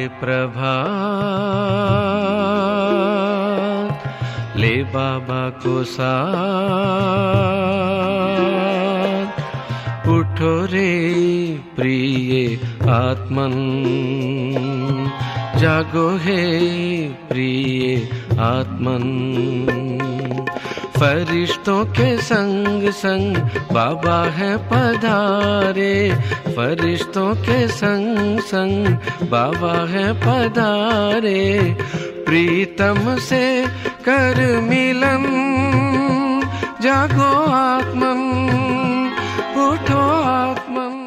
प्रभात, ले बाबा को साथ। उठो रे प्रिय आत्मन, जागो है प्रिय आत्मन। फरिश्तों के संग संग बाबा है पधारे, फरिश्तों के संग संग बाबा है पधारे। प्रीतम से कर मिलन, जागो आत्मन, उठो आत्मन।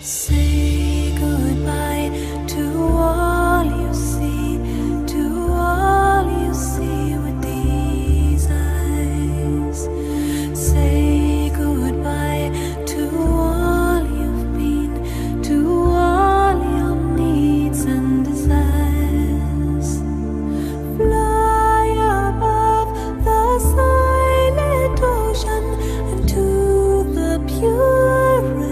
Say goodbye to all you see with these eyes. Say goodbye to all you've been, to all your needs and desires. Fly above the silent ocean and to the purest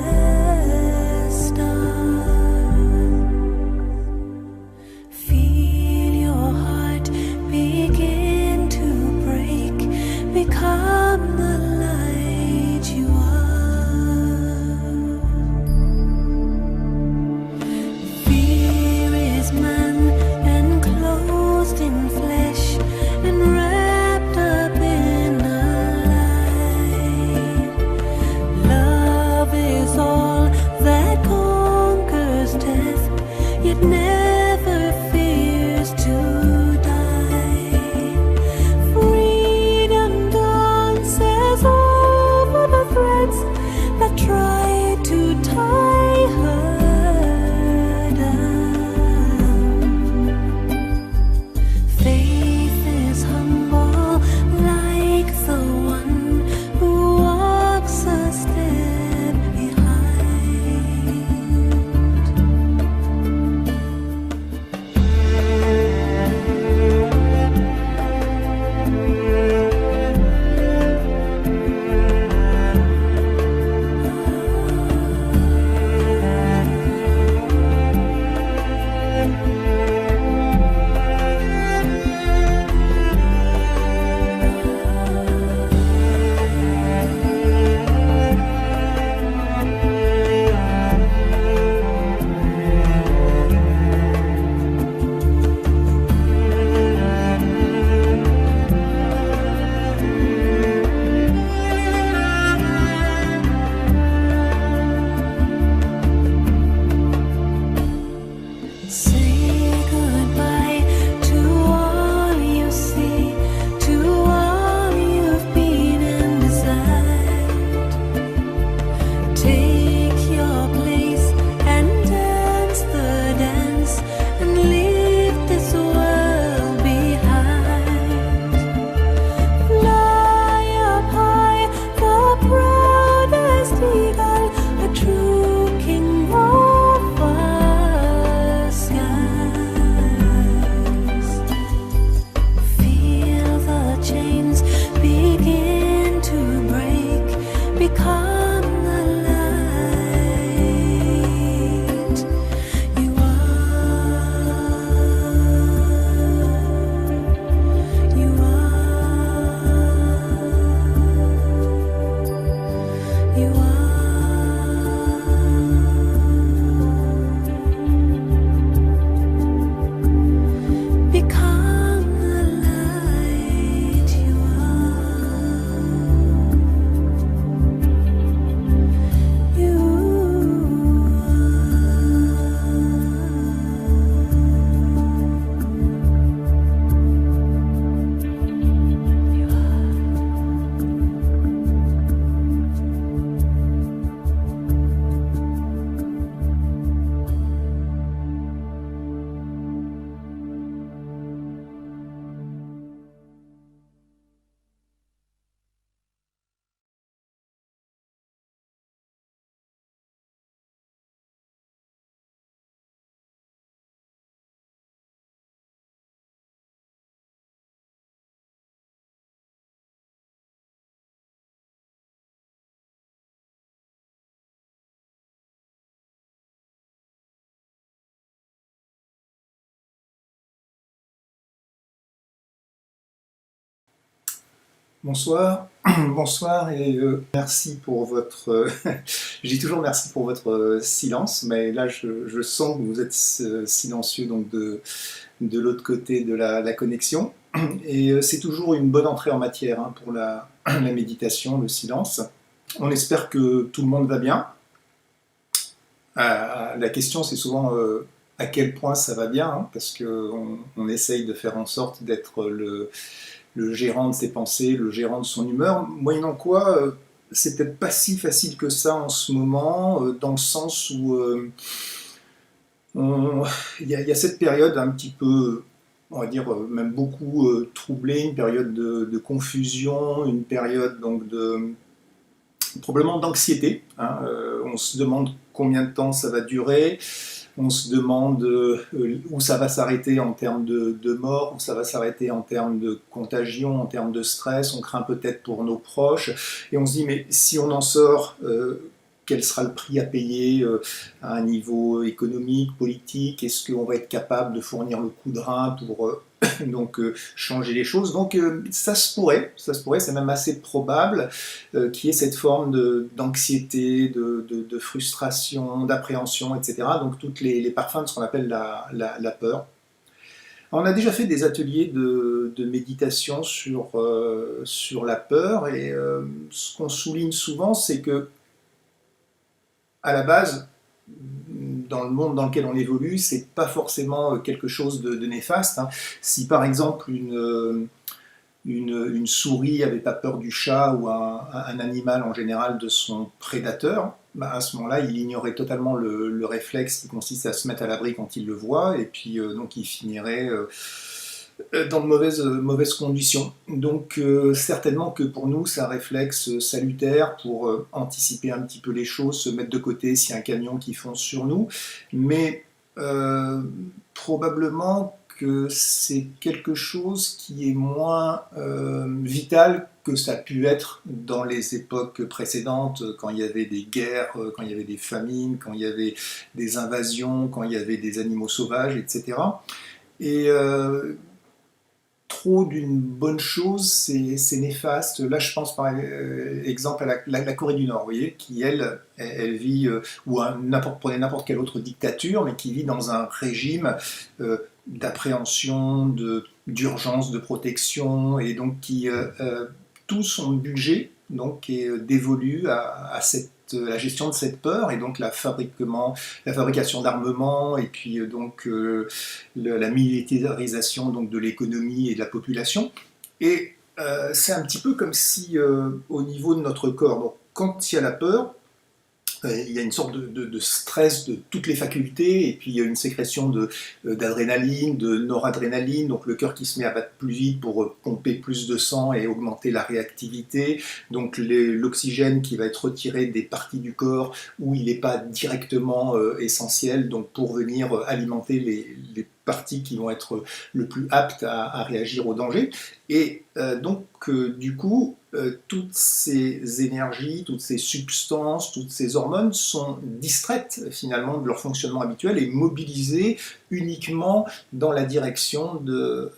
Bonsoir, bonsoir et merci pour votre. Je dis toujours merci pour votre silence, mais là je sens que vous êtes silencieux donc de l'autre côté de la connexion. Et c'est toujours une bonne entrée en matière hein, pour la méditation, le silence. On espère que tout le monde va bien. La question c'est souvent à quel point ça va bien, hein, parce qu'on essaye de faire en sorte d'être le gérant de ses pensées, le gérant de son humeur, moyennant quoi, c'est peut-être pas si facile que ça en ce moment, dans le sens où il y a cette période un petit peu, on va dire, même beaucoup troublée, une période de confusion, une période donc probablement d'anxiété. Hein, on se demande combien de temps ça va durer. On se demande où ça va s'arrêter en termes de mort, où ça va s'arrêter en termes de contagion, en termes de stress. On craint peut-être pour nos proches. Et on se dit, mais si on en sort, quel sera le prix à payer à un niveau économique, politique? Est-ce qu'on va être capable de fournir le coup de rein pour donc changer les choses? Donc ça se pourrait, c'est même assez probable qu'il y ait cette forme d'anxiété, de frustration, d'appréhension, etc. Donc toutes les parfums de ce qu'on appelle la peur. On a déjà fait des ateliers de méditation sur la peur et ce qu'on souligne souvent, c'est que à la base, dans le monde dans lequel on évolue, c'est pas forcément quelque chose de néfaste. Hein. Si par exemple une souris avait pas peur du chat ou un animal en général de son prédateur, bah à ce moment-là, il ignorait totalement le réflexe qui consiste à se mettre à l'abri quand il le voit, et puis donc il finirait dans de mauvaises conditions. Donc certainement que pour nous, c'est un réflexe salutaire pour anticiper un petit peu les choses, se mettre de côté s'il y a un camion qui fonce sur nous, mais probablement que c'est quelque chose qui est moins vital que ça a pu être dans les époques précédentes, quand il y avait des guerres, quand il y avait des famines, quand il y avait des invasions, quand il y avait des animaux sauvages, etc. Et trop d'une bonne chose, c'est néfaste. Là, je pense par exemple à la Corée du Nord, vous voyez, qui elle vit, ou prenez n'importe quelle autre dictature, mais qui vit dans un régime d'appréhension, d'urgence, de protection, et donc qui tout son budget donc est dévolu à la gestion de cette peur et donc la fabrication d'armements et puis donc la militarisation donc de l'économie et de la population. Et c'est un petit peu comme si au niveau de notre corps, donc, quand il y a la peur, il y a une sorte de stress de toutes les facultés, et puis il y a une sécrétion d'adrénaline, de noradrénaline, donc le cœur qui se met à battre plus vite pour pomper plus de sang et augmenter la réactivité, donc l'oxygène qui va être retiré des parties du corps où il n'est pas directement essentiel, donc pour venir alimenter les parties qui vont être le plus aptes à réagir au danger. Et donc, du coup, toutes ces énergies, toutes ces substances, toutes ces hormones sont distraites finalement de leur fonctionnement habituel et mobilisées uniquement dans la direction du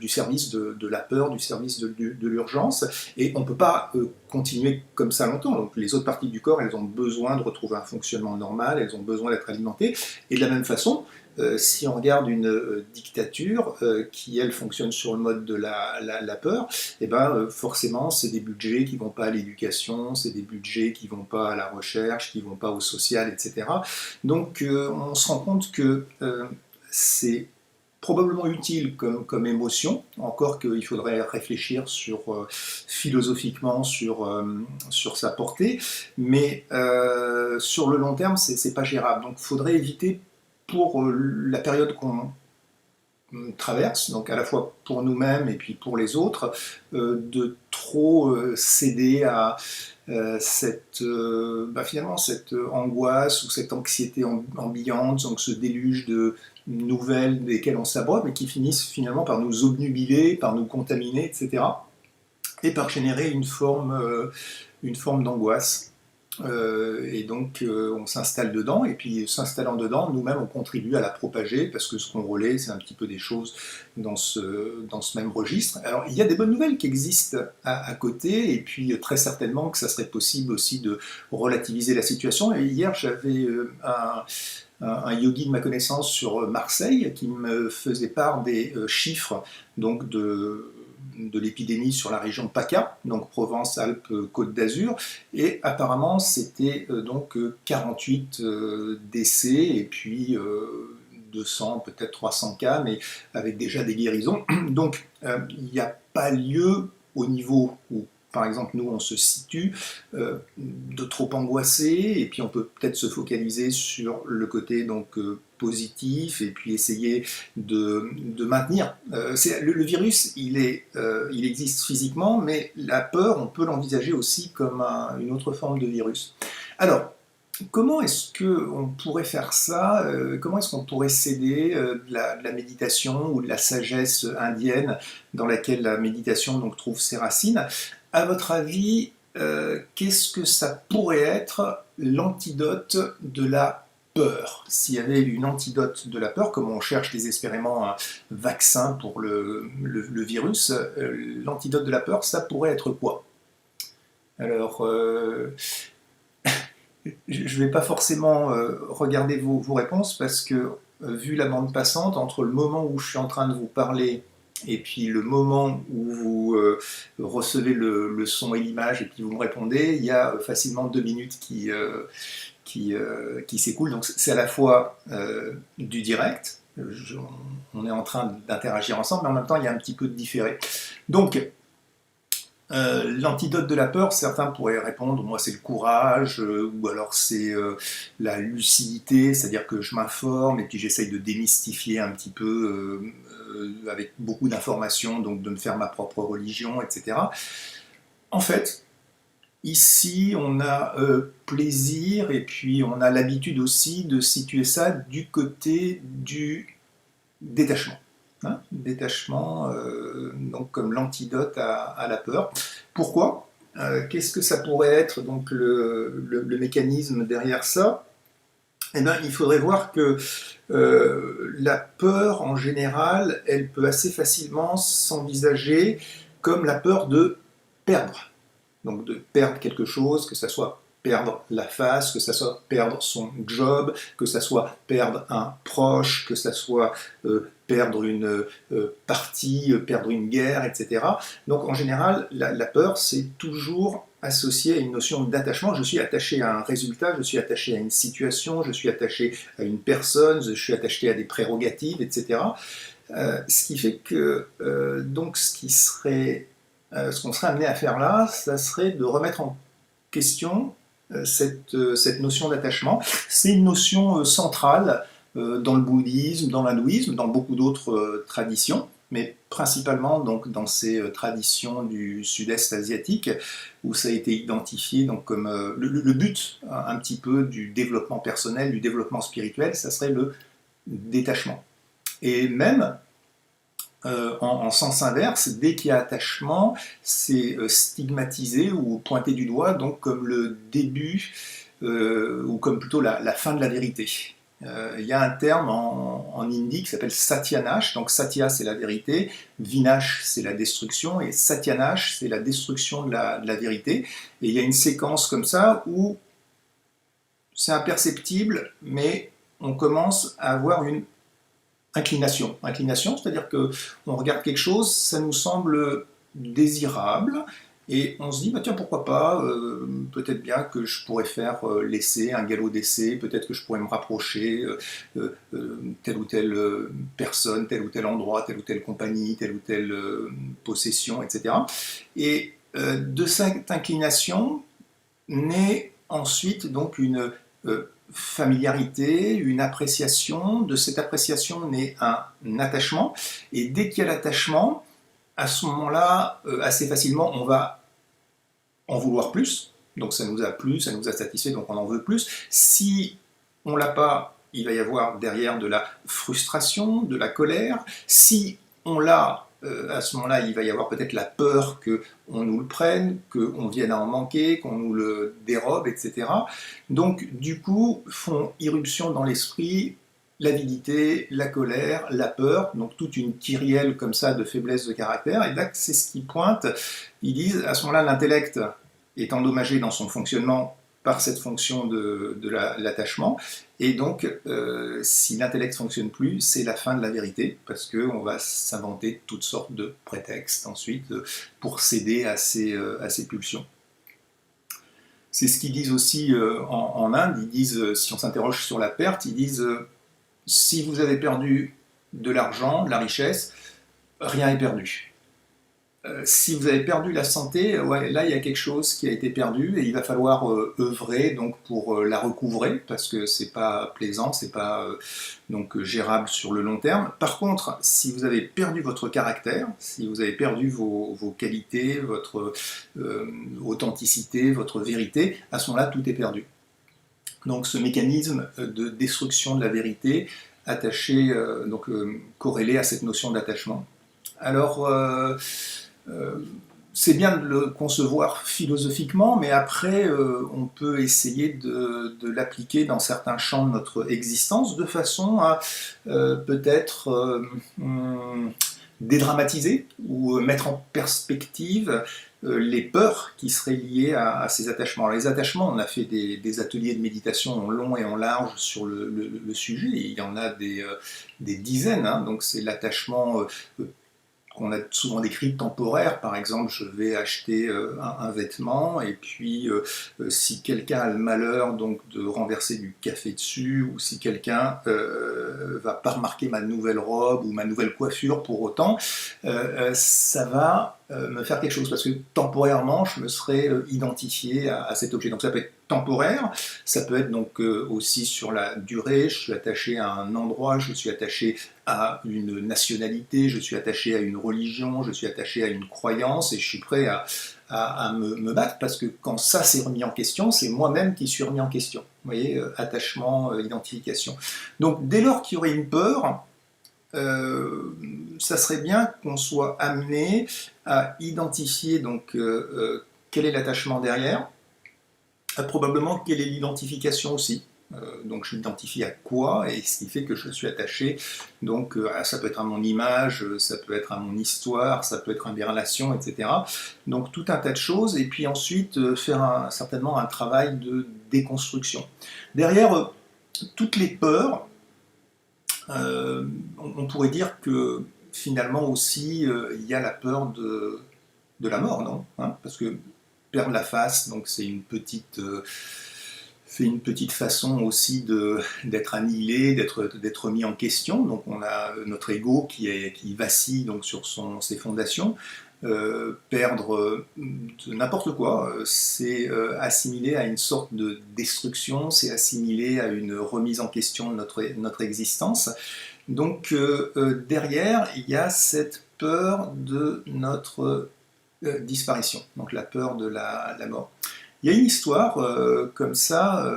service de la peur, du service de l'urgence. Et on ne peut pas continuer comme ça longtemps. Donc, les autres parties du corps, elles ont besoin de retrouver un fonctionnement normal, elles ont besoin d'être alimentées. Et de la même façon, si on regarde une dictature qui, elle, fonctionne sur le mode de la peur, et ben, forcément, c'est des budgets qui ne vont pas à l'éducation, c'est des budgets qui ne vont pas à la recherche, qui ne vont pas au social, etc. Donc, on se rend compte que c'est probablement utile comme émotion, encore qu'il faudrait réfléchir philosophiquement sur sa portée, mais sur le long terme, c'est pas gérable. Donc, il faudrait éviter pour la période qu'on traverse, donc à la fois pour nous-mêmes et puis pour les autres, de trop céder à finalement cette angoisse ou cette anxiété ambiante, donc ce déluge de nouvelles desquelles on s'abreuve, mais qui finissent finalement par nous obnubiler, par nous contaminer, etc. Et par générer une forme d'angoisse. Et donc on s'installe dedans, et puis s'installant dedans, nous-mêmes on contribue à la propager, parce que ce qu'on relaie, c'est un petit peu des choses dans ce même registre. Alors il y a des bonnes nouvelles qui existent à côté, et puis très certainement que ça serait possible aussi de relativiser la situation. Et hier j'avais un yogi de ma connaissance sur Marseille qui me faisait part des chiffres donc de l'épidémie sur la région PACA, donc Provence-Alpes-Côte d'Azur, et apparemment c'était donc 48 décès et puis 200, peut-être 300 cas, mais avec déjà des guérisons. Donc il n'y a pas lieu au niveau où par exemple, nous, on se situe, de trop angoisser, et puis on peut peut-être se focaliser sur le côté donc positif, et puis essayer de maintenir. Le virus, il existe physiquement, mais la peur, on peut l'envisager aussi comme une autre forme de virus. Alors, comment est-ce qu'on pourrait faire ça? Comment est-ce qu'on pourrait s'aider de la méditation ou de la sagesse indienne dans laquelle la méditation donc, trouve ses racines? À votre avis, qu'est-ce que ça pourrait être l'antidote de la peur? S'il y avait une antidote de la peur, comme on cherche désespérément un vaccin pour le virus, l'antidote de la peur, ça pourrait être quoi? Alors, je ne vais pas forcément regarder vos réponses, parce que, vu la bande passante, entre le moment où je suis en train de vous parler et puis le moment où vous recevez le son et l'image et puis vous me répondez, il y a facilement 2 minutes qui s'écoulent. Donc c'est à la fois du direct, on est en train d'interagir ensemble, mais en même temps il y a un petit peu de différé. Donc l'antidote de la peur, certains pourraient répondre, moi c'est le courage, ou alors c'est la lucidité, c'est-à-dire que je m'informe et puis j'essaye de démystifier un petit peu avec beaucoup d'informations, donc de me faire ma propre religion, etc. En fait, ici on a plaisir, et puis on a l'habitude aussi de situer ça du côté du détachement. Détachement, donc comme l'antidote à la peur. Pourquoi? Qu'est-ce que ça pourrait être donc le mécanisme derrière ça? Eh bien, il faudrait voir que la peur, en général, elle peut assez facilement s'envisager comme la peur de perdre. Donc de perdre quelque chose, que ça soit perdre la face, que ça soit perdre son job, que ça soit perdre un proche, que ça soit perdre une partie, perdre une guerre, etc. Donc en général, la peur, c'est toujours associé à une notion d'attachement. Je suis attaché à un résultat, je suis attaché à une situation, je suis attaché à une personne, je suis attaché à des prérogatives, etc. Ce qui fait que donc ce qu'on serait amené à faire là, ça serait de remettre en question cette notion d'attachement. C'est une notion centrale dans le bouddhisme, dans l'hindouisme, dans beaucoup d'autres traditions, mais principalement donc, dans ces traditions du sud-est asiatique, où ça a été identifié donc, comme le but un petit peu du développement personnel, du développement spirituel, ça serait le détachement. Et même en sens inverse, dès qu'il y a attachement, c'est stigmatisé ou pointé du doigt, donc comme le début, ou comme plutôt la fin de la vérité. Il y a un terme en hindi qui s'appelle Satyanash, donc Satya c'est la vérité, Vinash c'est la destruction, et Satyanash c'est la destruction de la vérité. Et il y a une séquence comme ça où c'est imperceptible, mais on commence à avoir une inclination, c'est-à-dire qu'on regarde quelque chose, ça nous semble désirable, et on se dit, bah tiens, pourquoi pas, peut-être bien que je pourrais faire l'essai, un galop d'essai, peut-être que je pourrais me rapprocher telle ou telle personne, tel ou tel endroit, telle ou telle compagnie, telle ou telle possession, etc. Et de cette inclination naît ensuite donc une familiarité, une appréciation. De cette appréciation naît un attachement, et dès qu'il y a l'attachement, à ce moment-là, assez facilement, on va en vouloir plus, donc ça nous a plu, ça nous a satisfait, donc on en veut plus. Si on l'a pas, il va y avoir derrière de la frustration, de la colère. Si on l'a, à ce moment-là, il va y avoir peut-être la peur qu'on nous le prenne, qu'on vienne à en manquer, qu'on nous le dérobe, etc. Donc, du coup, font irruption dans l'esprit l'avidité, la colère, la peur, donc toute une kyrielle comme ça de faiblesse de caractère, et là, c'est ce qui pointe. Ils disent, à ce moment-là, l'intellect est endommagé dans son fonctionnement par cette fonction de l'attachement, et donc si l'intellect ne fonctionne plus, c'est la fin de la vérité, parce qu'on va s'inventer toutes sortes de prétextes ensuite pour céder à ces pulsions. C'est ce qu'ils disent aussi en Inde. Ils disent, si on s'interroge sur la perte, ils disent si vous avez perdu de l'argent, de la richesse, rien n'est perdu. Si vous avez perdu la santé, ouais, là il y a quelque chose qui a été perdu et il va falloir œuvrer donc pour la recouvrer, parce que c'est pas plaisant, c'est pas donc gérable sur le long terme. Par contre, si vous avez perdu votre caractère, si vous avez perdu vos qualités, votre authenticité, votre vérité, à ce moment-là tout est perdu. Donc ce mécanisme de destruction de la vérité attaché, corrélé à cette notion d'attachement. Alors c'est bien de le concevoir philosophiquement, mais après on peut essayer de l'appliquer dans certains champs de notre existence de façon à peut-être dédramatiser ou mettre en perspective les peurs qui seraient liées à ces attachements. Alors, les attachements, on a fait des ateliers de méditation en long et en large sur le sujet, il y en a des dizaines, hein. Donc c'est l'attachement qu'on a souvent décrit temporaire. Par exemple, je vais acheter un vêtement et puis si quelqu'un a le malheur donc de renverser du café dessus, ou si quelqu'un va pas remarquer ma nouvelle robe ou ma nouvelle coiffure pour autant, ça va me faire quelque chose, parce que temporairement je me serais identifié à cet objet. Donc ça peut être temporaire, ça peut être donc aussi sur la durée, je suis attaché à un endroit, je suis attaché à une nationalité, je suis attaché à une religion, je suis attaché à une croyance, et je suis prêt à me battre, parce que quand ça s'est remis en question, c'est moi-même qui suis remis en question. Vous voyez, attachement, identification. Donc dès lors qu'il y aurait une peur, ça serait bien qu'on soit amené à identifier donc quel est l'attachement derrière, probablement quelle est l'identification aussi. Donc je m'identifie à quoi, et ce qui fait que je suis attaché, donc ça peut être à mon image, ça peut être à mon histoire, ça peut être à mes relations, etc. Donc tout un tas de choses, et puis ensuite faire certainement un travail de déconstruction. Derrière toutes les peurs, on pourrait dire que finalement aussi il y a la peur de la mort, non, hein, parce que perdre la face, donc c'est une petite façon aussi d'être annihilé, d'être mis en question. Donc on a notre ego qui vacille donc sur ses fondations. Perdre de n'importe quoi, c'est assimilé à une sorte de destruction, c'est assimilé à une remise en question de notre existence. Donc derrière, il y a cette peur de notre disparition, donc la peur de la mort. Il y a une histoire comme ça,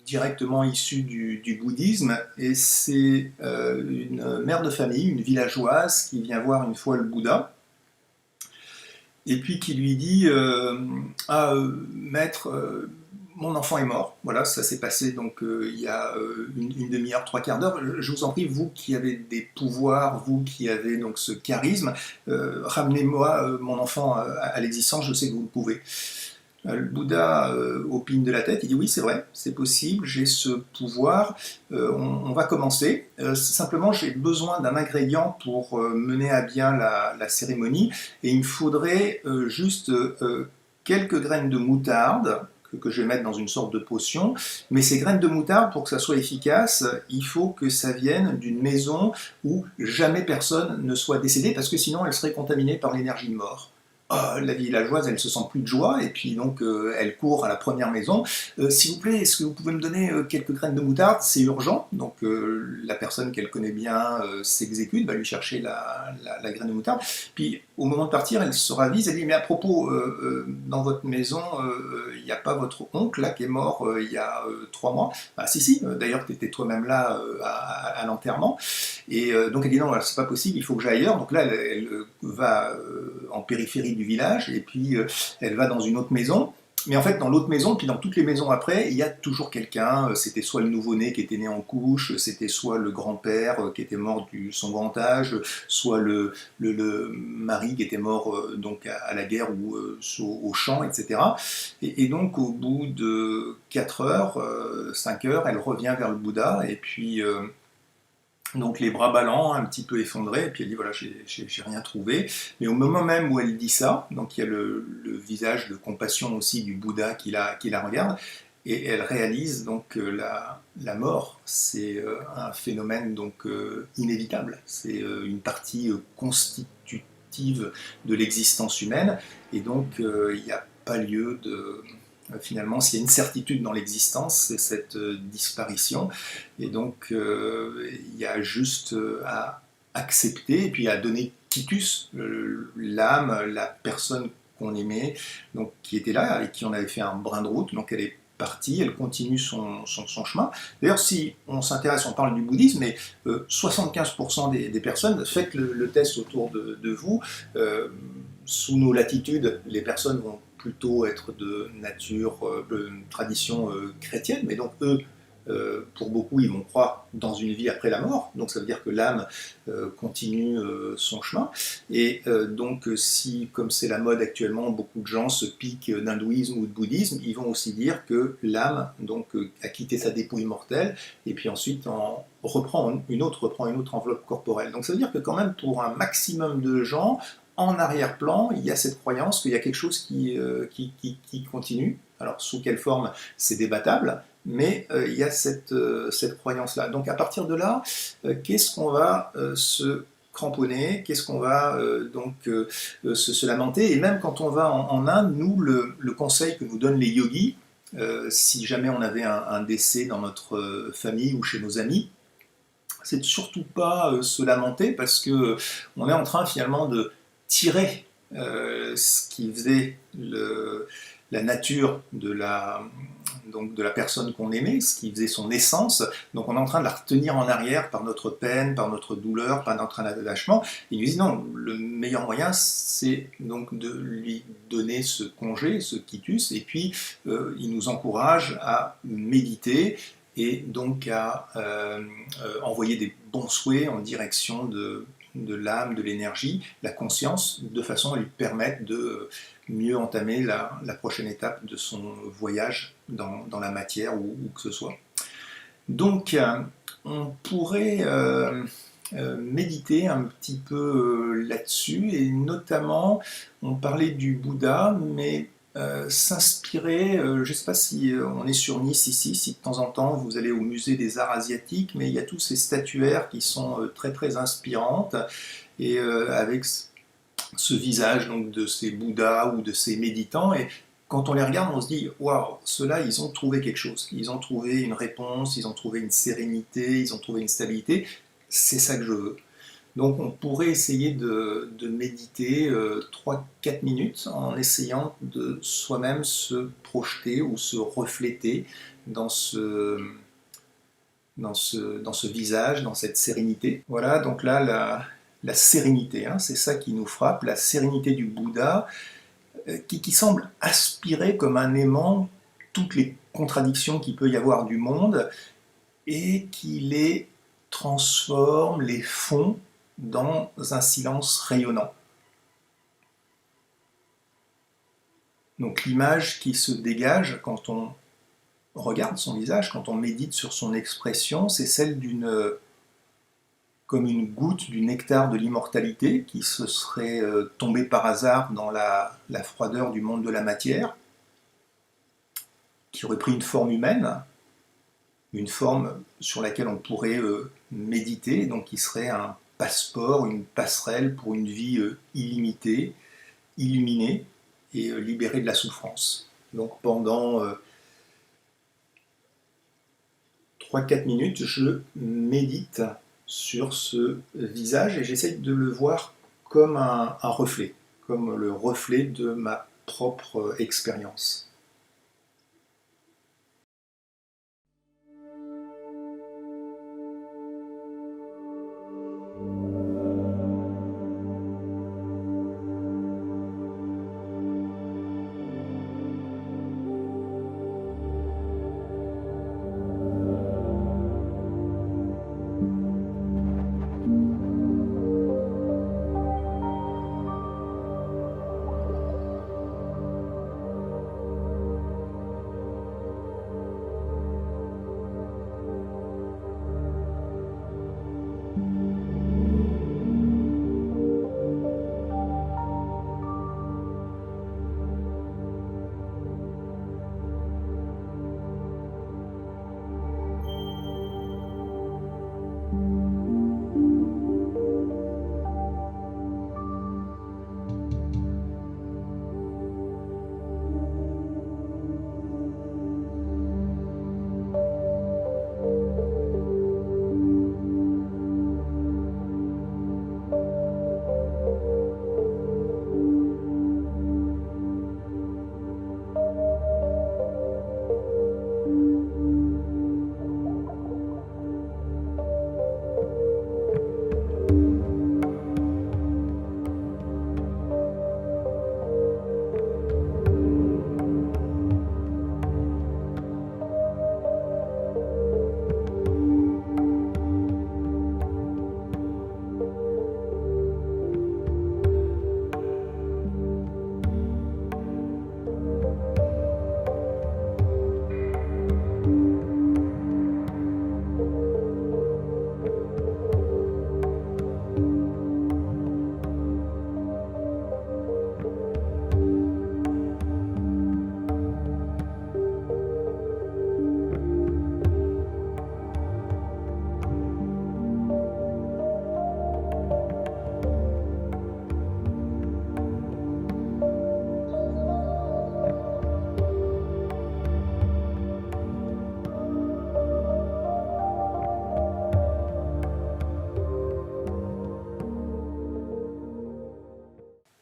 directement issue du bouddhisme, et c'est une mère de famille, une villageoise, qui vient voir une fois le Bouddha, et puis qui lui dit maître, mon enfant est mort. Voilà, ça s'est passé donc il y a une demi-heure, trois quarts d'heure. Je vous en prie, vous qui avez des pouvoirs, vous qui avez donc ce charisme, ramenez-moi mon enfant à l'existence, je sais que vous le pouvez. Le Bouddha opine de la tête, il dit oui, c'est vrai, c'est possible, j'ai ce pouvoir, on va commencer. Simplement, j'ai besoin d'un ingrédient pour mener à bien la cérémonie, et il me faudrait juste quelques graines de moutarde que je vais mettre dans une sorte de potion, mais ces graines de moutarde, pour que ça soit efficace, il faut que ça vienne d'une maison où jamais personne ne soit décédé, parce que sinon elle serait contaminée par l'énergie de mort. La villageoise, elle se sent plus de joie, et puis donc elle court à la première maison. S'il vous plaît, est-ce que vous pouvez me donner quelques graines de moutarde? C'est urgent. Donc la personne qu'elle connaît bien s'exécute, va lui chercher la graine de moutarde. Puis au moment de partir, elle se ravise, elle dit, mais à propos, dans votre maison, il n'y a pas votre oncle là qui est mort il y a 3 mois? Ah si, d'ailleurs tu étais toi-même là à l'enterrement. Et donc elle dit, non, c'est pas possible, il faut que j'aille ailleurs. Donc là, elle va en périphérie du village, et puis elle va dans une autre maison. Mais en fait, dans l'autre maison, puis dans toutes les maisons après, il y a toujours quelqu'un. C'était soit le nouveau-né qui était né en couche, c'était soit le grand-père qui était mort de son grand âge, soit le mari qui était mort donc à la guerre ou au champ, etc. Et donc, au bout de 4 heures, 5 heures, elle revient vers le Bouddha, et puis donc les bras ballants, un petit peu effondrés, et puis elle dit voilà, j'ai rien trouvé. Mais au moment même où elle dit ça, donc il y a le visage de compassion aussi du Bouddha qui la regarde, et elle réalise donc que la mort, c'est un phénomène donc inévitable. C'est une partie constitutive de l'existence humaine, et donc il n'y a pas lieu de... Finalement, s'il y a une certitude dans l'existence, c'est cette disparition. Et donc, il y a juste à accepter et puis à donner quitus, l'âme, la personne qu'on aimait, donc, qui était là, avec qui on avait fait un brin de route. Donc, elle est partie, elle continue son chemin. D'ailleurs, si on s'intéresse, on parle du bouddhisme, mais 75% des personnes, faites le test autour de vous. Sous nos latitudes, les personnes vont plutôt être de nature, de tradition chrétienne, mais donc eux, pour beaucoup, ils vont croire dans une vie après la mort, donc ça veut dire que l'âme continue son chemin, et donc si, comme c'est la mode actuellement, beaucoup de gens se piquent d'hindouisme ou de bouddhisme, ils vont aussi dire que l'âme donc a quitté sa dépouille mortelle, et puis ensuite reprend une autre enveloppe corporelle. Donc ça veut dire que quand même, pour un maximum de gens, en arrière-plan, il y a cette croyance qu'il y a quelque chose qui continue. Alors, sous quelle forme, c'est débattable, mais il y a cette croyance-là. Donc, à partir de là, qu'est-ce qu'on va se cramponner, qu'est-ce qu'on va se lamenter? Et même quand on va en Inde, nous, le conseil que nous donnent les yogis, si jamais on avait un décès dans notre famille ou chez nos amis, c'est de surtout pas se lamenter, parce que on est en train finalement de tirer ce qui faisait la nature de la personne qu'on aimait, ce qui faisait son essence. Donc on est en train de la retenir en arrière par notre peine, par notre douleur, par notre attachement. Il nous dit non, le meilleur moyen, c'est donc de lui donner ce congé, ce quitus, et puis il nous encourage à méditer, et donc à envoyer des bons souhaits en direction de l'âme, de l'énergie, la conscience, de façon à lui permettre de mieux entamer la prochaine étape de son voyage dans la matière ou que ce soit. Donc, on pourrait méditer un petit peu là-dessus, et notamment, on parlait du Bouddha, mais s'inspirer, je ne sais pas si on est sur Nice ici, si de temps en temps vous allez au musée des arts asiatiques, mais il y a tous ces statuaires qui sont très très inspirantes, et avec ce visage donc, de ces Bouddhas ou de ces méditants, et quand on les regarde, on se dit waouh, ceux-là ils ont trouvé quelque chose, ils ont trouvé une réponse, ils ont trouvé une sérénité, ils ont trouvé une stabilité, c'est ça que je veux. Donc on pourrait essayer de méditer 3-4 minutes en essayant de soi-même se projeter ou se refléter dans ce visage, dans cette sérénité. Voilà, donc là, la sérénité, hein, c'est ça qui nous frappe, la sérénité du Bouddha, qui semble aspirer comme un aimant toutes les contradictions qu'il peut y avoir du monde, et qui les transforme, les fond dans un silence rayonnant. Donc l'image qui se dégage quand on regarde son visage, quand on médite sur son expression, c'est celle comme une goutte du nectar de l'immortalité qui se serait tombée par hasard dans la froideur du monde de la matière, qui aurait pris une forme humaine, une forme sur laquelle on pourrait méditer, donc qui serait un passeport, une passerelle pour une vie illimitée, illuminer et libérer de la souffrance. Donc pendant 3-4 minutes, je médite sur ce visage et j'essaye de le voir comme un reflet, comme le reflet de ma propre expérience.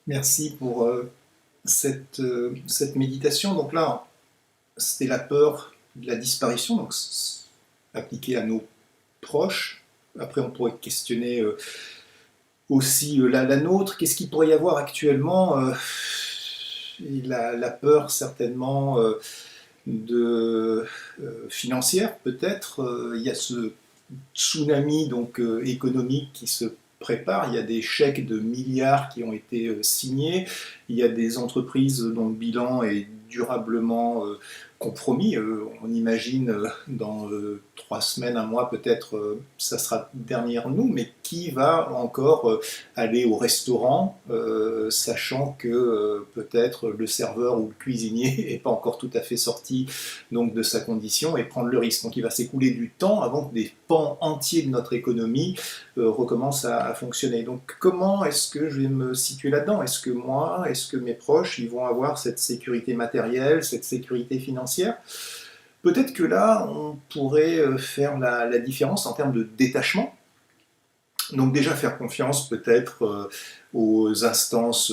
Merci pour cette méditation. Donc là, c'était la peur de la disparition, donc appliquée à nos proches. Après, on pourrait questionner aussi la nôtre. Qu'est-ce qu'il pourrait y avoir actuellement la peur, certainement, financière, peut-être. Il y a ce tsunami donc, économique qui se prépare. Il y a des chèques de milliards qui ont été signés. Il y a des entreprises dont le bilan est durablement compromis. On imagine dans 3 semaines, un mois peut-être, ça sera derrière nous, mais qui va encore aller au restaurant, sachant que peut-être le serveur ou le cuisinier n'est pas encore tout à fait sorti donc, de sa condition et prendre le risque. Donc il va s'écouler du temps avant que des pans entiers de notre économie recommencent à fonctionner. Donc comment est-ce que je vais me situer là-dedans? Est-ce que moi, est-ce que mes proches, ils vont avoir cette sécurité matérielle, cette sécurité financière? Peut-être que là, on pourrait faire la différence en termes de détachement. Donc déjà faire confiance peut-être aux instances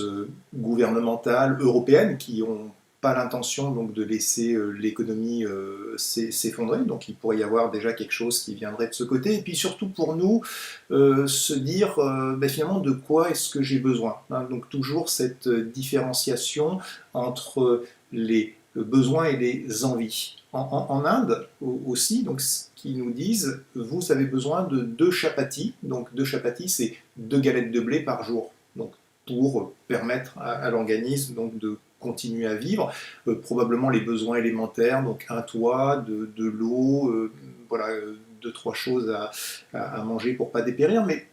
gouvernementales européennes qui n'ont pas l'intention donc de laisser l'économie s'effondrer. Donc il pourrait y avoir déjà quelque chose qui viendrait de ce côté. Et puis surtout pour nous, se dire finalement de quoi est-ce que j'ai besoin, hein. Donc toujours cette différenciation entre les besoins et les envies. En Inde aussi, donc, ce qu'ils nous disent, vous avez besoin de 2 chapatis. Donc 2 chapatis, c'est 2 galettes de blé par jour. Donc pour permettre à l'organisme donc, de continuer à vivre, probablement les besoins élémentaires, donc un toit, de l'eau, voilà, 2-3 choses à manger pour ne pas dépérir, mais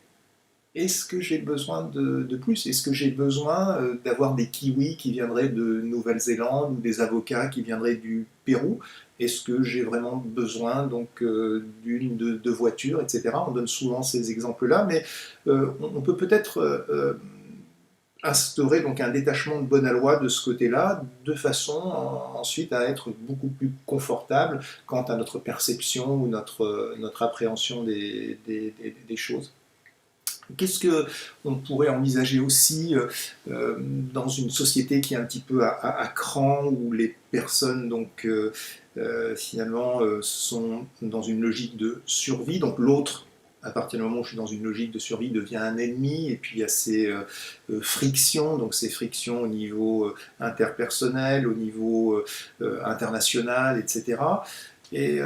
est-ce que j'ai besoin de plus? Est-ce que j'ai besoin d'avoir des kiwis qui viendraient de Nouvelle-Zélande ou des avocats qui viendraient du Pérou? Est-ce que j'ai vraiment besoin donc d'une, de 2 voitures, etc. On donne souvent ces exemples-là, mais on peut peut-être instaurer donc un détachement de bonne aloi de ce côté-là, de façon ensuite à être beaucoup plus confortable quant à notre perception ou notre appréhension des choses. Qu'est-ce qu'on pourrait envisager aussi dans une société qui est un petit peu à cran, où les personnes donc, finalement sont dans une logique de survie, donc l'autre, à partir du moment où je suis dans une logique de survie, devient un ennemi, et puis il y a ces frictions, donc ces frictions au niveau interpersonnel, au niveau international, etc. Et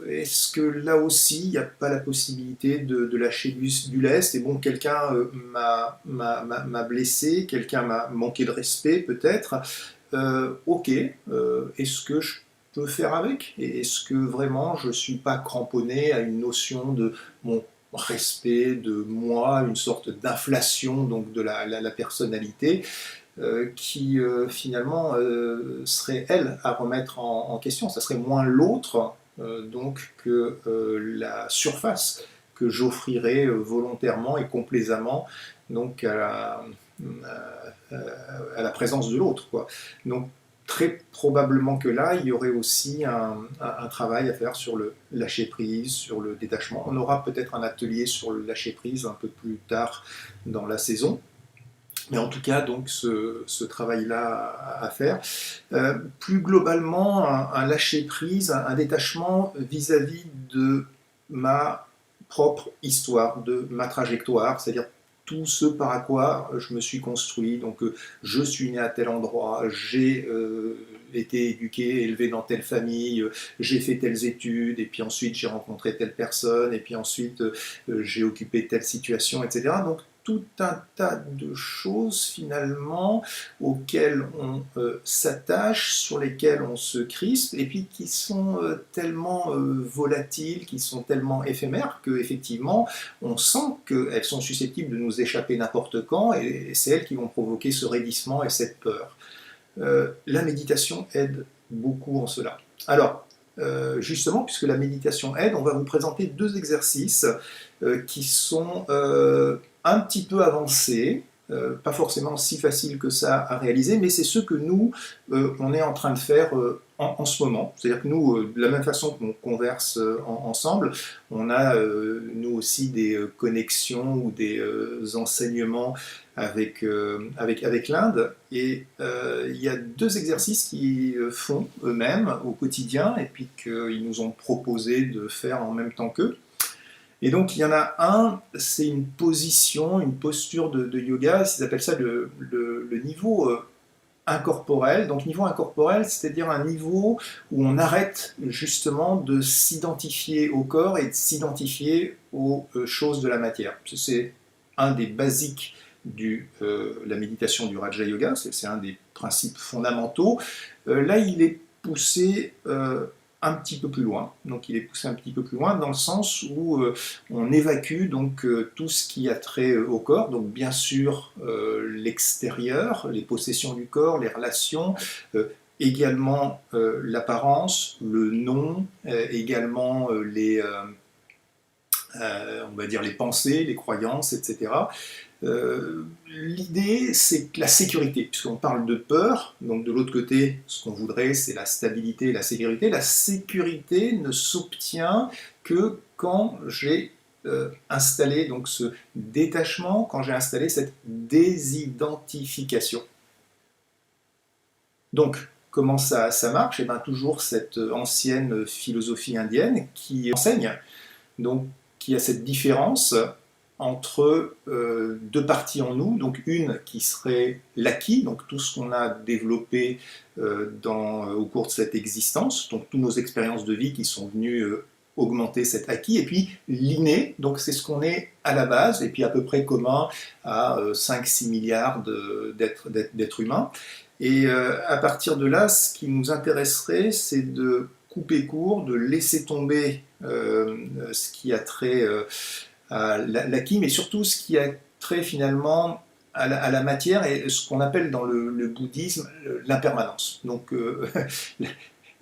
est-ce que là aussi, il n'y a pas la possibilité de lâcher du lest? Et bon, quelqu'un m'a blessé, quelqu'un m'a manqué de respect peut-être. Ok, est-ce que je peux faire avec? Et est-ce que vraiment je ne suis pas cramponné à une notion de mon respect de moi, une sorte d'inflation donc de la personnalité qui finalement serait elle à remettre en question. Ça serait moins l'autre donc que la surface que j'offrirais volontairement et complaisamment donc à la présence de l'autre, quoi. Donc très probablement que là, il y aurait aussi un travail à faire sur le lâcher-prise, sur le détachement. On aura peut-être un atelier sur le lâcher-prise un peu plus tard dans la saison. Mais en tout cas, donc, ce travail-là à faire. Plus globalement, un lâcher-prise, un détachement vis-à-vis de ma propre histoire, de ma trajectoire, c'est-à-dire tout ce par quoi je me suis construit. Donc, je suis né à tel endroit, j'ai été éduqué, élevé dans telle famille, j'ai fait telles études, et puis ensuite j'ai rencontré telle personne, et puis ensuite j'ai occupé telle situation, etc. Donc, tout un tas de choses finalement auxquelles on s'attache, sur lesquelles on se crispe, et puis qui sont tellement volatiles, qui sont tellement éphémères, qu'effectivement on sent qu'elles sont susceptibles de nous échapper n'importe quand, et c'est elles qui vont provoquer ce raidissement et cette peur. La méditation aide beaucoup en cela. Alors, justement, puisque la méditation aide, on va vous présenter deux exercices qui sont un petit peu avancés, pas forcément si faciles que ça à réaliser, mais c'est ce que nous, on est en train de faire en ce moment. C'est-à-dire que nous, de la même façon qu'on converse ensemble, on a nous aussi des connexions ou des enseignements avec l'Inde, et il y a deux exercices qu'ils font eux-mêmes au quotidien, et puis qu'ils nous ont proposé de faire en même temps qu'eux. Et donc il y en a un, c'est une position, une posture de yoga, ils appellent ça le niveau incorporel. Donc niveau incorporel, c'est-à-dire un niveau où on arrête justement de s'identifier au corps et de s'identifier aux choses de la matière. C'est un des basiques de la méditation du Raja Yoga, c'est un des principes fondamentaux. Là, il est poussé un petit peu plus loin. Donc il est poussé un petit peu plus loin dans le sens où on évacue donc tout ce qui a trait au corps, donc bien sûr l'extérieur, les possessions du corps, les relations, également l'apparence, le nom, également on va dire les pensées, les croyances, etc. L'idée, c'est que la sécurité, puisqu'on parle de peur, donc de l'autre côté, ce qu'on voudrait, c'est la stabilité et la sécurité. La sécurité ne s'obtient que quand j'ai installé donc ce détachement, quand j'ai installé cette désidentification. Donc, comment ça marche? Et bien, toujours cette ancienne philosophie indienne qui enseigne, donc qui a cette différence entre deux parties en nous, donc une qui serait l'acquis, donc tout ce qu'on a développé au cours de cette existence, donc toutes nos expériences de vie qui sont venues augmenter cet acquis, et puis l'inné, donc c'est ce qu'on est à la base, et puis à peu près commun à 5-6 milliards d'êtres humains. Et à partir de là, ce qui nous intéresserait, c'est de couper court, de laisser tomber ce qui a trait à l'acquis, mais surtout ce qui a trait finalement à la matière et ce qu'on appelle dans le bouddhisme l'impermanence. Donc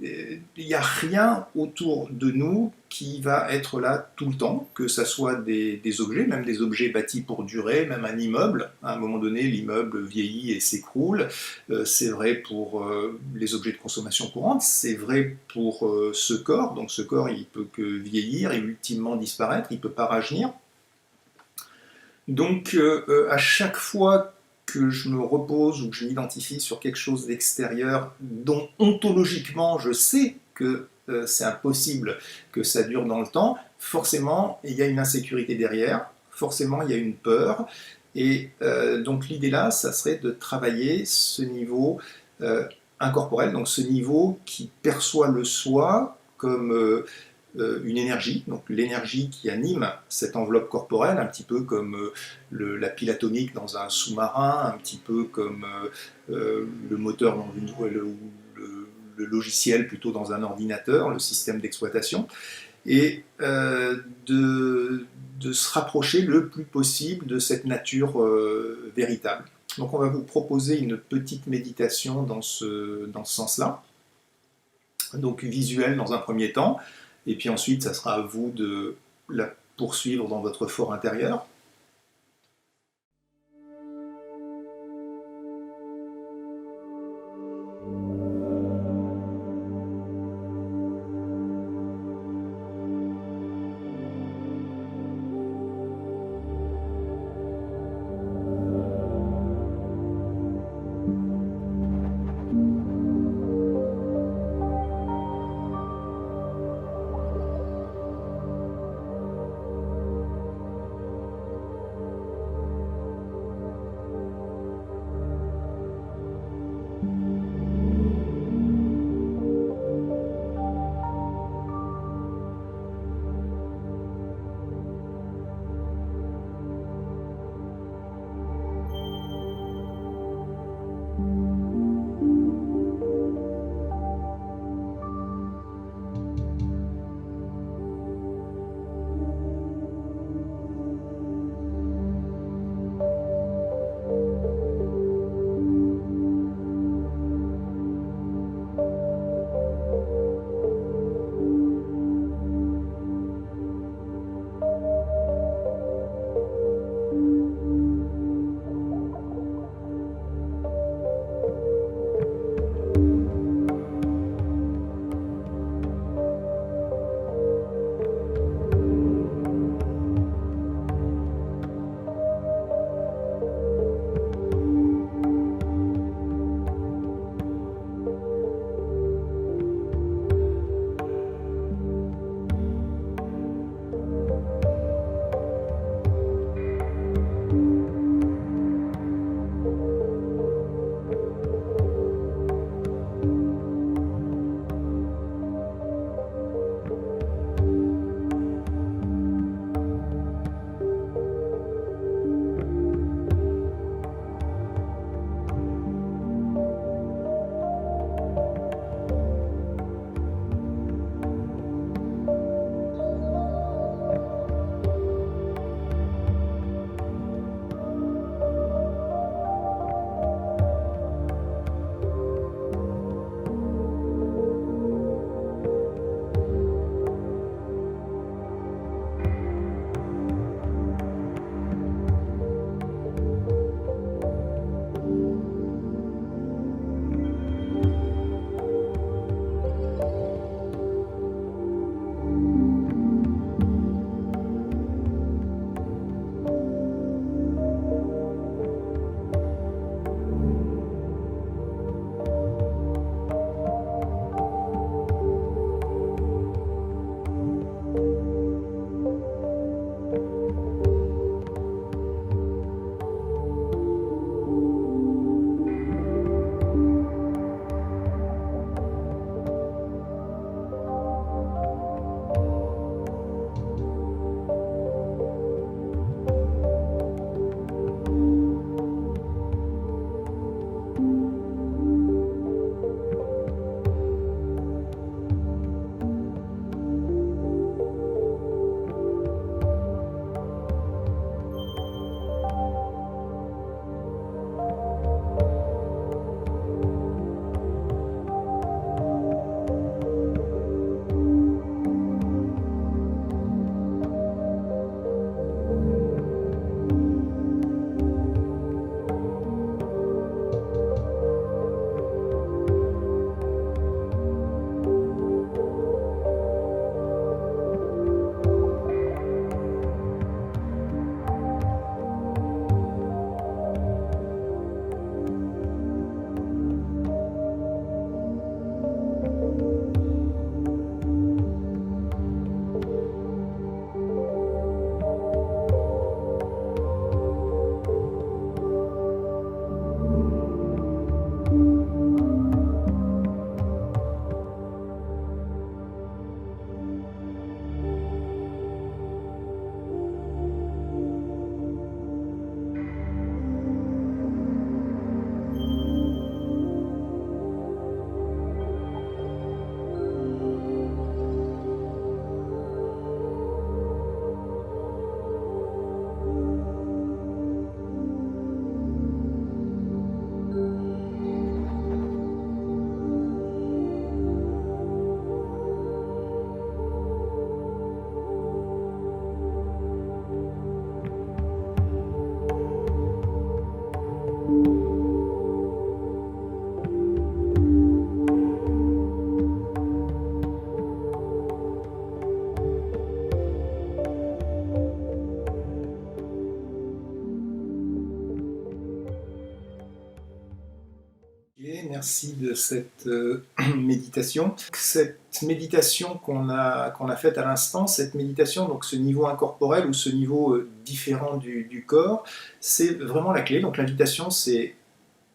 il n'y a rien autour de nous qui va être là tout le temps, que ce soit des objets, même des objets bâtis pour durer, même un immeuble. À un moment donné, l'immeuble vieillit et s'écroule. C'est vrai pour les objets de consommation courante, c'est vrai pour ce corps. Donc ce corps, il peut que vieillir et ultimement disparaître, il ne peut pas rajeunir. Donc à chaque fois que je me repose ou que je m'identifie sur quelque chose d'extérieur dont ontologiquement je sais que c'est impossible que ça dure dans le temps, forcément il y a une insécurité derrière, forcément il y a une peur, et donc l'idée là, ça serait de travailler ce niveau incorporel, donc ce niveau qui perçoit le soi comme une énergie, donc l'énergie qui anime cette enveloppe corporelle, un petit peu comme la pile atomique dans un sous-marin, un petit peu comme le moteur dans le logiciel plutôt dans un ordinateur, le système d'exploitation, et de se rapprocher le plus possible de cette nature véritable. Donc on va vous proposer une petite méditation dans ce sens-là, donc visuelle dans un premier temps, et puis ensuite, ça sera à vous de la poursuivre dans votre fort intérieur. merci de cette méditation. Cette méditation qu'on a faite à l'instant, cette méditation, donc ce niveau incorporel ou ce niveau différent du corps, c'est vraiment la clé. Donc l'invitation, c'est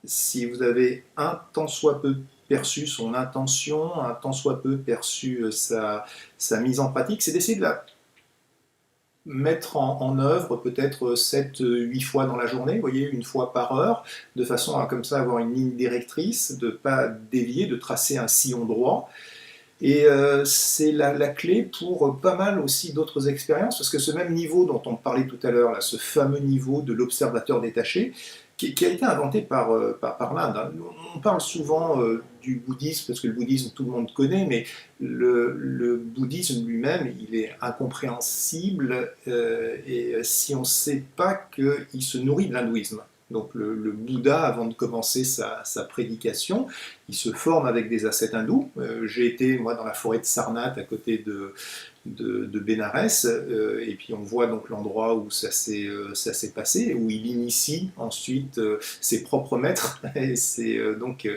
si vous avez un tant soit peu perçu son intention, un tant soit peu perçu sa mise en pratique, c'est d'essayer de la mettre en œuvre peut-être 7-8 fois dans la journée, vous voyez, une fois par heure, de façon à comme ça avoir une ligne directrice, de ne pas dévier, de tracer un sillon droit. Et c'est la clé pour pas mal aussi d'autres expériences, parce que ce même niveau dont on parlait tout à l'heure, là, ce fameux niveau de l'observateur détaché, qui a été inventé par l'Inde. Hein. On parle souvent du bouddhisme, parce que le bouddhisme, tout le monde connaît, mais le bouddhisme lui-même, il est incompréhensible, et si on ne sait pas qu'il se nourrit de l'hindouisme. Donc le Bouddha, avant de commencer sa prédication, il se forme avec des ascètes hindous. J'ai été, moi, dans la forêt de Sarnath, à côté de Bénarès, et puis on voit donc l'endroit où ça s'est passé, où il initie ensuite ses propres maîtres, et donc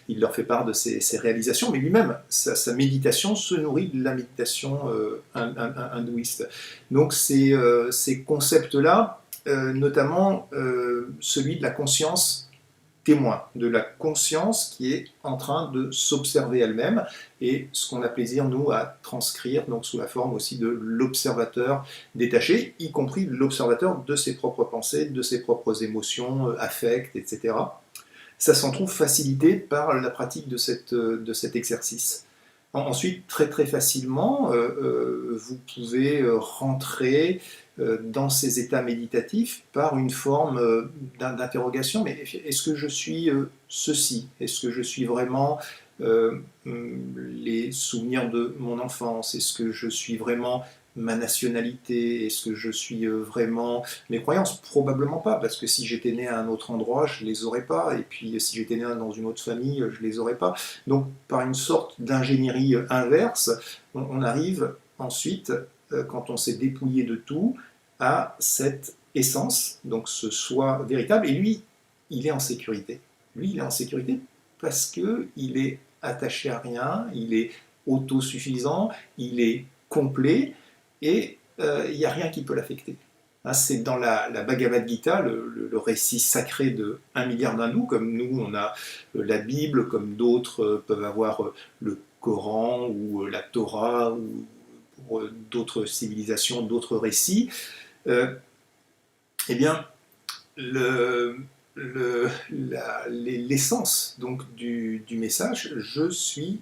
il leur fait part de ses réalisations, mais lui-même, sa méditation se nourrit de la méditation hindouiste. Donc ces concepts-là, notamment celui de la conscience témoin, de la conscience qui est en train de s'observer elle-même, et ce qu'on a plaisir, nous, à transcrire, donc sous la forme aussi de l'observateur détaché, y compris l'observateur de ses propres pensées, de ses propres émotions, affects, etc. Ça s'en trouve facilité par la pratique de cet exercice. Ensuite, très très facilement, vous pouvez rentrer dans ces états méditatifs par une forme d'interrogation. Mais est-ce que je suis ceci? Est-ce que je suis vraiment les souvenirs de mon enfance? Est-ce que je suis vraiment ma nationalité? Est-ce que je suis vraiment mes croyances? Probablement pas, parce que si j'étais né à un autre endroit, je les aurais pas, et puis si j'étais né dans une autre famille, je les aurais pas. Donc par une sorte d'ingénierie inverse, on arrive ensuite, quand on s'est dépouillé de tout, à cette essence, donc ce soi véritable, et lui, il est en sécurité. Lui, il est en sécurité parce qu'il est attaché à rien, il est autosuffisant, il est complet, et il n'y a rien qui peut l'affecter. Hein, c'est dans la Bhagavad Gita, le récit sacré de 1 milliard d'hindous, comme nous on a la Bible, comme d'autres peuvent avoir le Coran ou la Torah, ou pour d'autres civilisations, d'autres récits. Eh bien, l'essence donc du message, je suis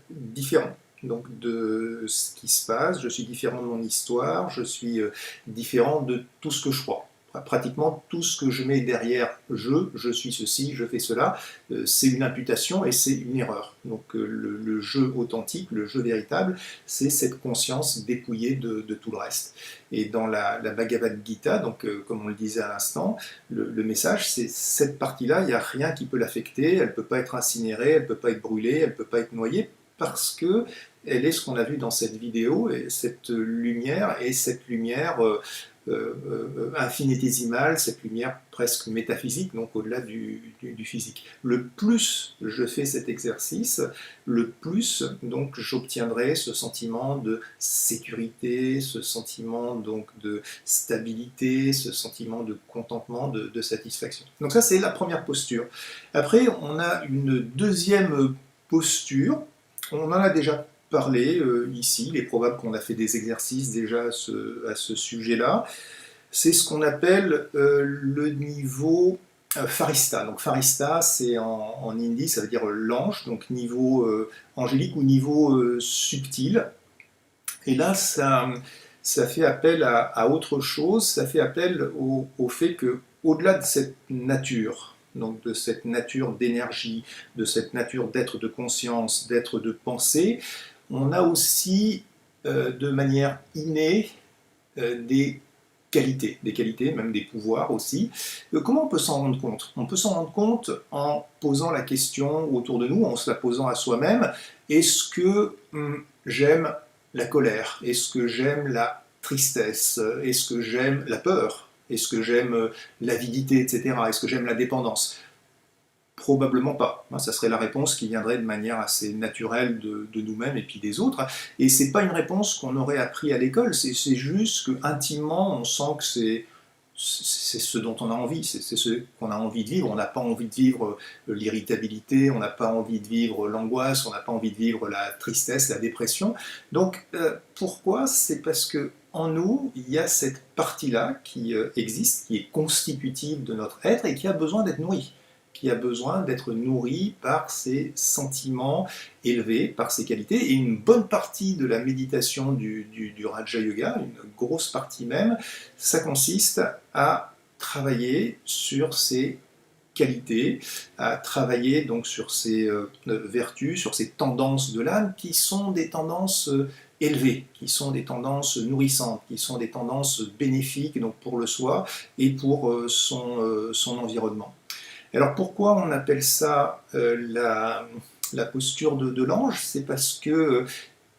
différent donc de ce qui se passe, je suis différent de mon histoire, je suis différent de tout ce que je crois. Pratiquement tout ce que je mets derrière je suis ceci, je fais cela, c'est une imputation et c'est une erreur. Donc le jeu authentique, le jeu véritable, c'est cette conscience dépouillée de tout le reste. Et dans la Bhagavad Gita, donc comme on le disait à l'instant, le message, c'est cette partie-là, il n'y a rien qui peut l'affecter, elle ne peut pas être incinérée, elle ne peut pas être brûlée, elle ne peut pas être noyée, parce que elle est ce qu'on a vu dans cette vidéo, et cette lumière infinitésimale, cette lumière presque métaphysique, donc au-delà du physique. Le plus je fais cet exercice, le plus donc j'obtiendrai ce sentiment de sécurité, ce sentiment donc de stabilité, ce sentiment de contentement, de satisfaction. Donc ça, c'est la première posture. Après, on a une deuxième posture. On en a déjà parlé ici, il est probable qu'on a fait des exercices déjà à ce sujet-là. C'est ce qu'on appelle le niveau Farista. Donc Farista, c'est en hindi, ça veut dire l'ange, donc niveau angélique ou niveau subtil. Et là, ça fait appel à autre chose, ça fait appel au fait qu'au-delà de cette nature, donc de cette nature d'énergie, de cette nature d'être de conscience, d'être de pensée, on a aussi de manière innée des qualités, même des pouvoirs aussi. Comment on peut s'en rendre compte? On peut s'en rendre compte en posant la question autour de nous, en se la posant à soi-même, est-ce que j'aime la colère? Est-ce que j'aime la tristesse? Est-ce que j'aime la peur? Est-ce que j'aime l'avidité, etc.? Est-ce que j'aime la dépendance? Probablement pas. Ça serait la réponse qui viendrait de manière assez naturelle de nous-mêmes et puis des autres. Et c'est pas une réponse qu'on aurait appris à l'école, c'est juste que intimement on sent que c'est ce dont on a envie, c'est ce qu'on a envie de vivre. On n'a pas envie de vivre l'irritabilité, on n'a pas envie de vivre l'angoisse, on n'a pas envie de vivre la tristesse, la dépression. Donc pourquoi? C'est parce que en nous, il y a cette partie-là qui existe, qui est constitutive de notre être et qui a besoin d'être nourrie, qui a besoin d'être nourri par ses sentiments élevés, par ses qualités. Et une bonne partie de la méditation du Raja Yoga, une grosse partie même, ça consiste à travailler sur ses qualités, à travailler donc sur ses vertus, sur ses tendances de l'âme, qui sont des tendances élevées, qui sont des tendances nourrissantes, qui sont des tendances bénéfiques donc pour le soi et pour son environnement. Alors pourquoi on appelle ça la posture de l'ange? C'est parce que,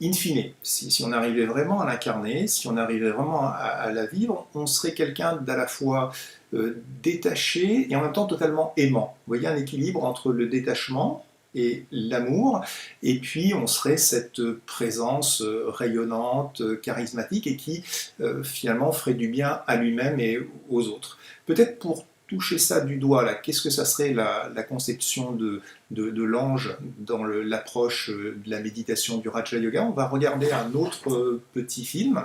in fine, si on arrivait vraiment à l'incarner, si on arrivait vraiment à la vivre, on serait quelqu'un d'à la fois détaché et en même temps totalement aimant. Vous voyez un équilibre entre le détachement et l'amour, et puis on serait cette présence rayonnante, charismatique, et qui finalement ferait du bien à lui-même et aux autres. Peut-être pour toucher ça du doigt, là, qu'est-ce que ça serait la conception de l'ange dans l'approche de la méditation du Raja Yoga? On va regarder un autre petit film.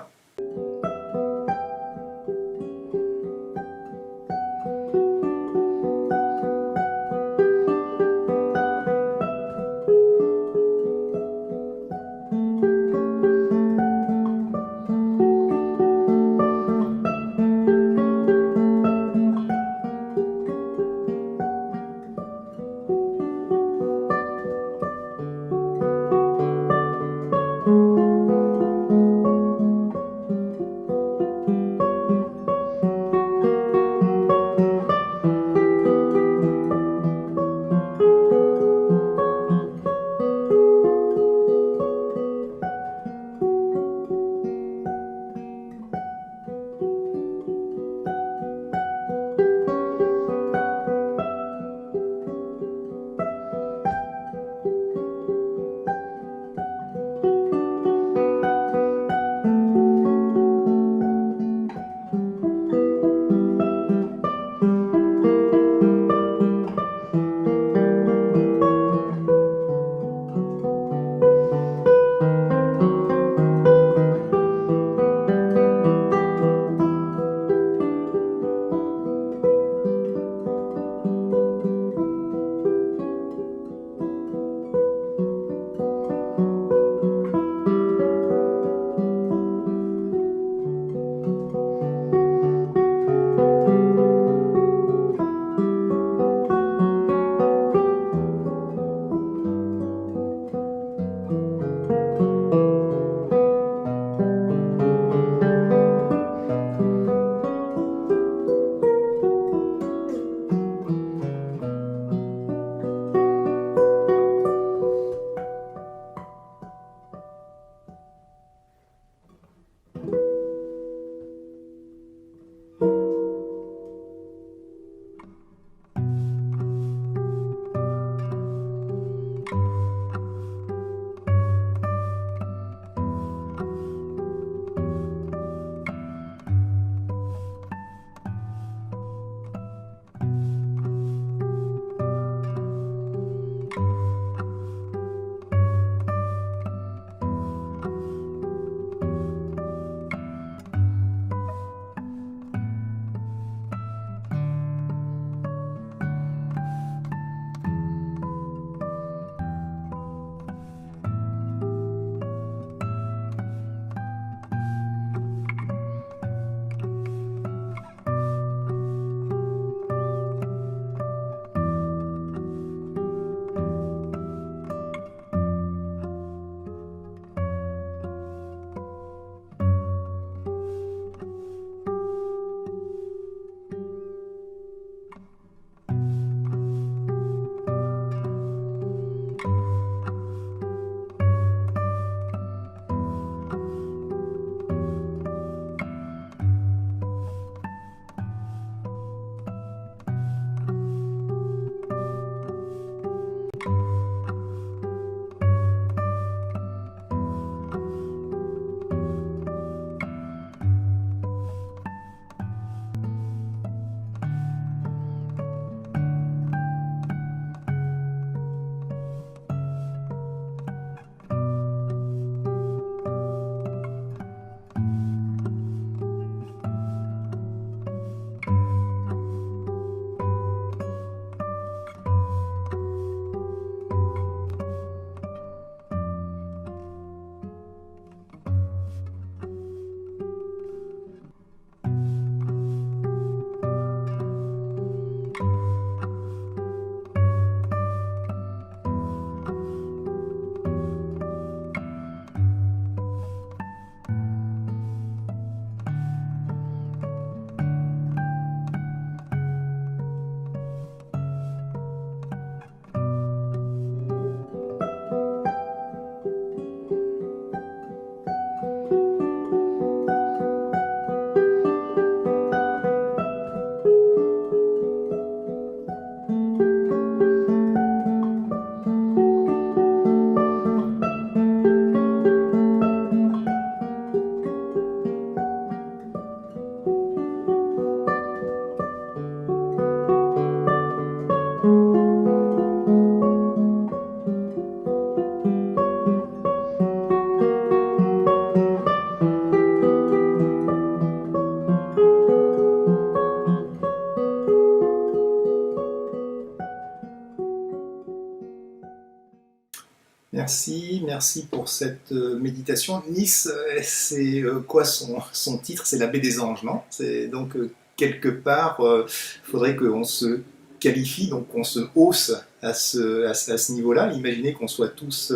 merci pour cette méditation. Nice, c'est quoi son titre? C'est la baie des anges, non? C'est donc quelque part, il faudrait qu'on se qualifie, donc qu'on se hausse à ce niveau-là. Imaginez qu'on soit tous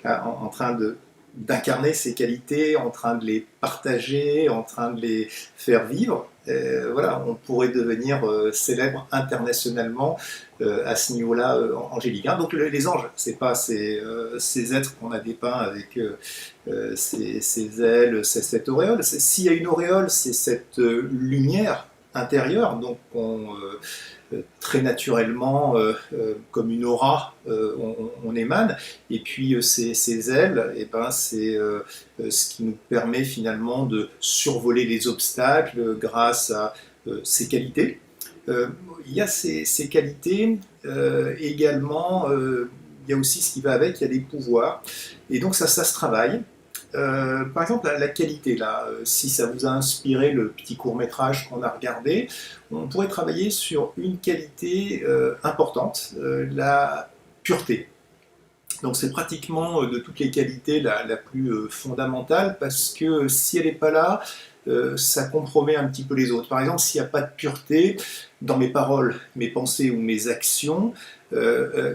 en train d'incarner ces qualités, en train de les partager, en train de les faire vivre. Voilà, on pourrait devenir célèbre internationalement à ce niveau-là angélique. Hein. Donc les anges, c'est pas ces êtres qu'on a dépeints avec ces ailes, cette auréole. S'il y a une auréole, c'est cette lumière intérieure, donc très naturellement, comme une aura, on émane. Et puis ces ailes, et ben, c'est ce qui nous permet finalement de survoler les obstacles grâce à ces qualités. Il y a ces qualités également, il y a aussi ce qui va avec, il y a des pouvoirs. Et donc ça se travaille. Par exemple, la qualité, là, si ça vous a inspiré le petit court-métrage qu'on a regardé, on pourrait travailler sur une qualité importante, la pureté. Donc c'est pratiquement de toutes les qualités la plus fondamentale, parce que si elle n'est pas là, ça compromet un petit peu les autres. Par exemple, s'il n'y a pas de pureté dans mes paroles, mes pensées ou mes actions,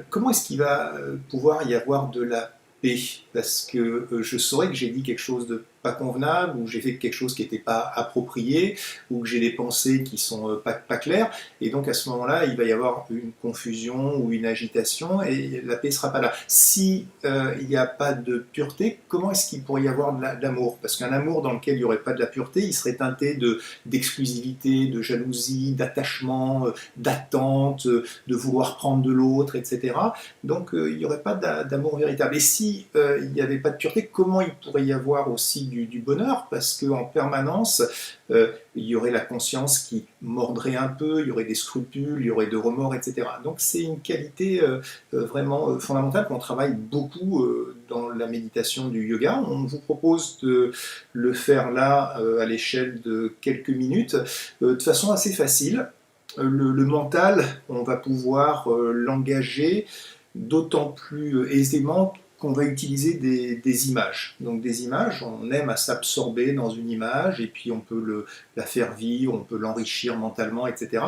comment est-ce qu'il va pouvoir y avoir de la paix? Parce que je saurais que j'ai dit quelque chose de pas convenable, ou j'ai fait quelque chose qui n'était pas approprié, ou que j'ai des pensées qui sont pas claires, et donc à ce moment-là, il va y avoir une confusion ou une agitation, et la paix ne sera pas là. Si il n'y a pas de pureté, comment est-ce qu'il pourrait y avoir de l'amour? Parce qu'un amour dans lequel il n'y aurait pas de la pureté, il serait teinté d'exclusivité, de jalousie, d'attachement, d'attente, de vouloir prendre de l'autre, etc. Donc il n'y aurait pas d'amour véritable. Et si il n'y avait pas de pureté, comment il pourrait y avoir aussi du bonheur? Parce qu'en permanence, il y aurait la conscience qui mordrait un peu, il y aurait des scrupules, il y aurait de remords, etc. Donc c'est une qualité vraiment fondamentale qu'on travaille beaucoup dans la méditation du yoga. On vous propose de le faire là à l'échelle de quelques minutes, de façon assez facile. Le mental, on va pouvoir l'engager d'autant plus aisément qu'on va utiliser des images. Donc des images, on aime à s'absorber dans une image, et puis on peut la faire vivre, on peut l'enrichir mentalement, etc.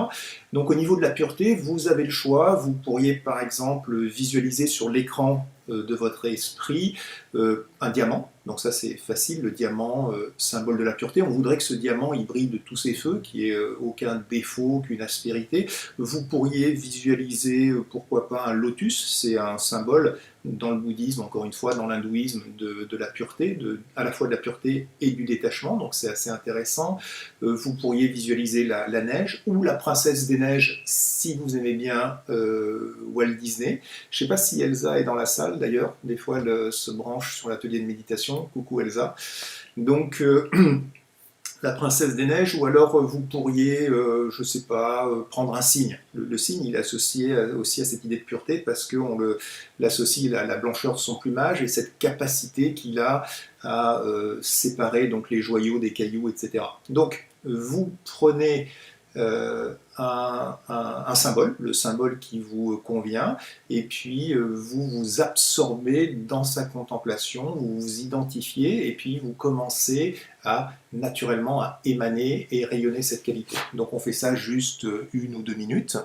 Donc au niveau de la pureté, vous avez le choix. Vous pourriez par exemple visualiser sur l'écran de votre esprit un diamant. Donc ça c'est facile, le diamant, symbole de la pureté. On voudrait que ce diamant il brille de tous ses feux, qu'il n'y ait aucun défaut, qu'une aspérité. Vous pourriez visualiser, pourquoi pas, un lotus, c'est un symbole dans le bouddhisme, encore une fois, dans l'hindouisme, de la pureté, à la fois de la pureté et du détachement, donc c'est assez intéressant. Vous pourriez visualiser la neige, ou la princesse des neiges, si vous aimez bien Walt Disney. Je ne sais pas si Elsa est dans la salle, d'ailleurs, des fois elle se branche sur l'atelier de méditation. Coucou Elsa. Donc la princesse des neiges, ou alors vous pourriez, je ne sais pas, prendre un cygne. Le cygne, il est associé aussi à cette idée de pureté, parce qu'on l'associe à la blancheur de son plumage et cette capacité qu'il a à séparer donc les joyaux des cailloux, etc. Donc vous prenez un symbole, le symbole qui vous convient, et puis vous vous absorbez dans sa contemplation, vous vous identifiez, et puis vous commencez naturellement à émaner et rayonner cette qualité. Donc on fait ça juste 1 ou 2 minutes.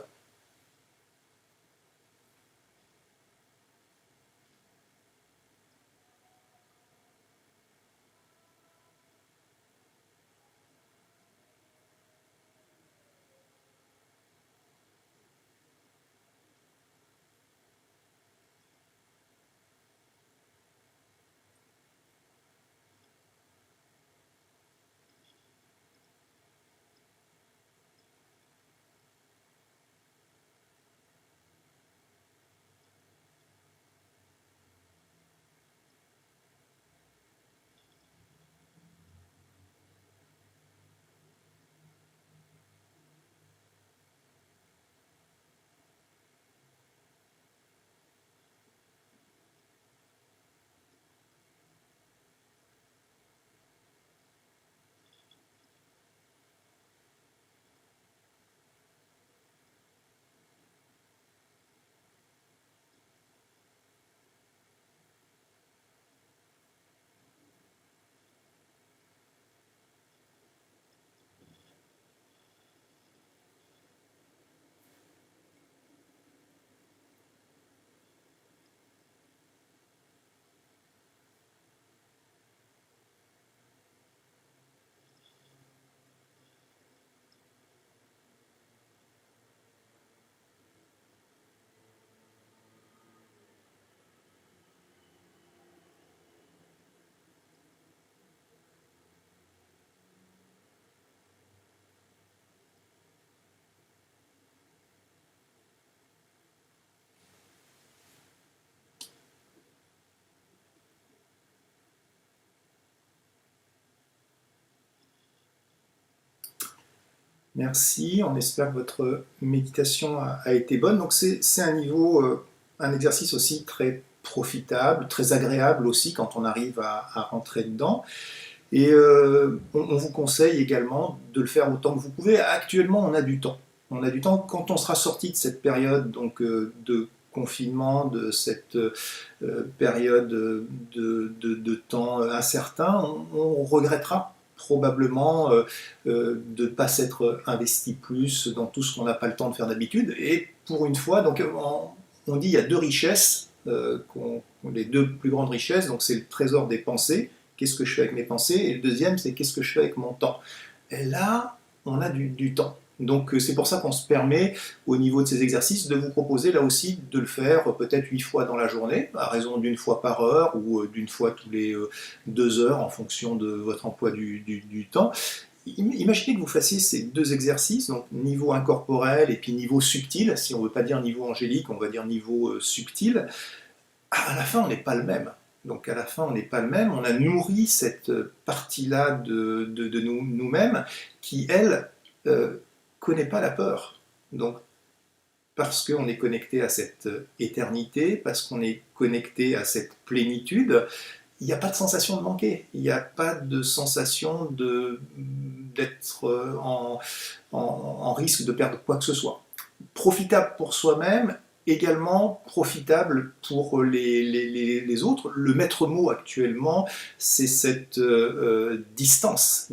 Merci, on espère que votre méditation a été bonne. Donc c'est un niveau, un exercice aussi très profitable, très agréable aussi quand on arrive à rentrer dedans. Et on vous conseille également de le faire autant que vous pouvez. Actuellement, on a du temps. On a du temps quand on sera sorti de cette période donc, de confinement, de cette période de temps incertain, on regrettera probablement de ne pas s'être investi plus dans tout ce qu'on n'a pas le temps de faire d'habitude. Et pour une fois, donc, on dit il y a deux richesses, les deux plus grandes richesses, donc c'est le trésor des pensées, qu'est-ce que je fais avec mes pensées, et le deuxième c'est qu'est-ce que je fais avec mon temps. Et là, on a du temps. Donc c'est pour ça qu'on se permet, au niveau de ces exercices, de vous proposer là aussi de le faire peut-être 8 fois dans la journée, à raison d'une fois par heure ou d'une fois tous les 2 heures en fonction de votre emploi du temps. Imaginez que vous fassiez ces deux exercices, donc niveau incorporel et puis niveau subtil, si on ne veut pas dire niveau angélique, on va dire niveau subtil. À la fin, on n'est pas le même. Donc à la fin, on n'est pas le même. On a nourri cette partie-là de nous-mêmes qui, elle, connaît pas la peur. Donc, parce qu'on est connecté à cette éternité, parce qu'on est connecté à cette plénitude, il n'y a pas de sensation de manquer, il n'y a pas de sensation d'être en risque de perdre quoi que ce soit. Profitable pour soi-même, également profitable pour les autres. Le maître mot actuellement, c'est cette distance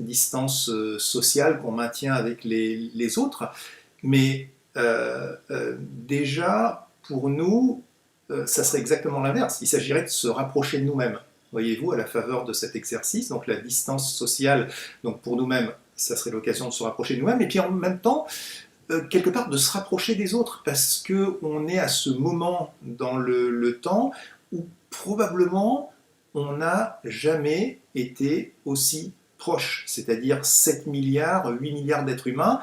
sociale qu'on maintient avec les autres. Mais déjà, pour nous, ça serait exactement l'inverse. Il s'agirait de se rapprocher de nous-mêmes. Voyez-vous, à la faveur de cet exercice, donc la distance sociale, donc pour nous-mêmes, ça serait l'occasion de se rapprocher de nous-mêmes, et puis en même temps, quelque part de se rapprocher des autres, parce qu'on est à ce moment dans le temps où probablement on n'a jamais été aussi proche, c'est-à-dire 7 milliards, 8 milliards d'êtres humains,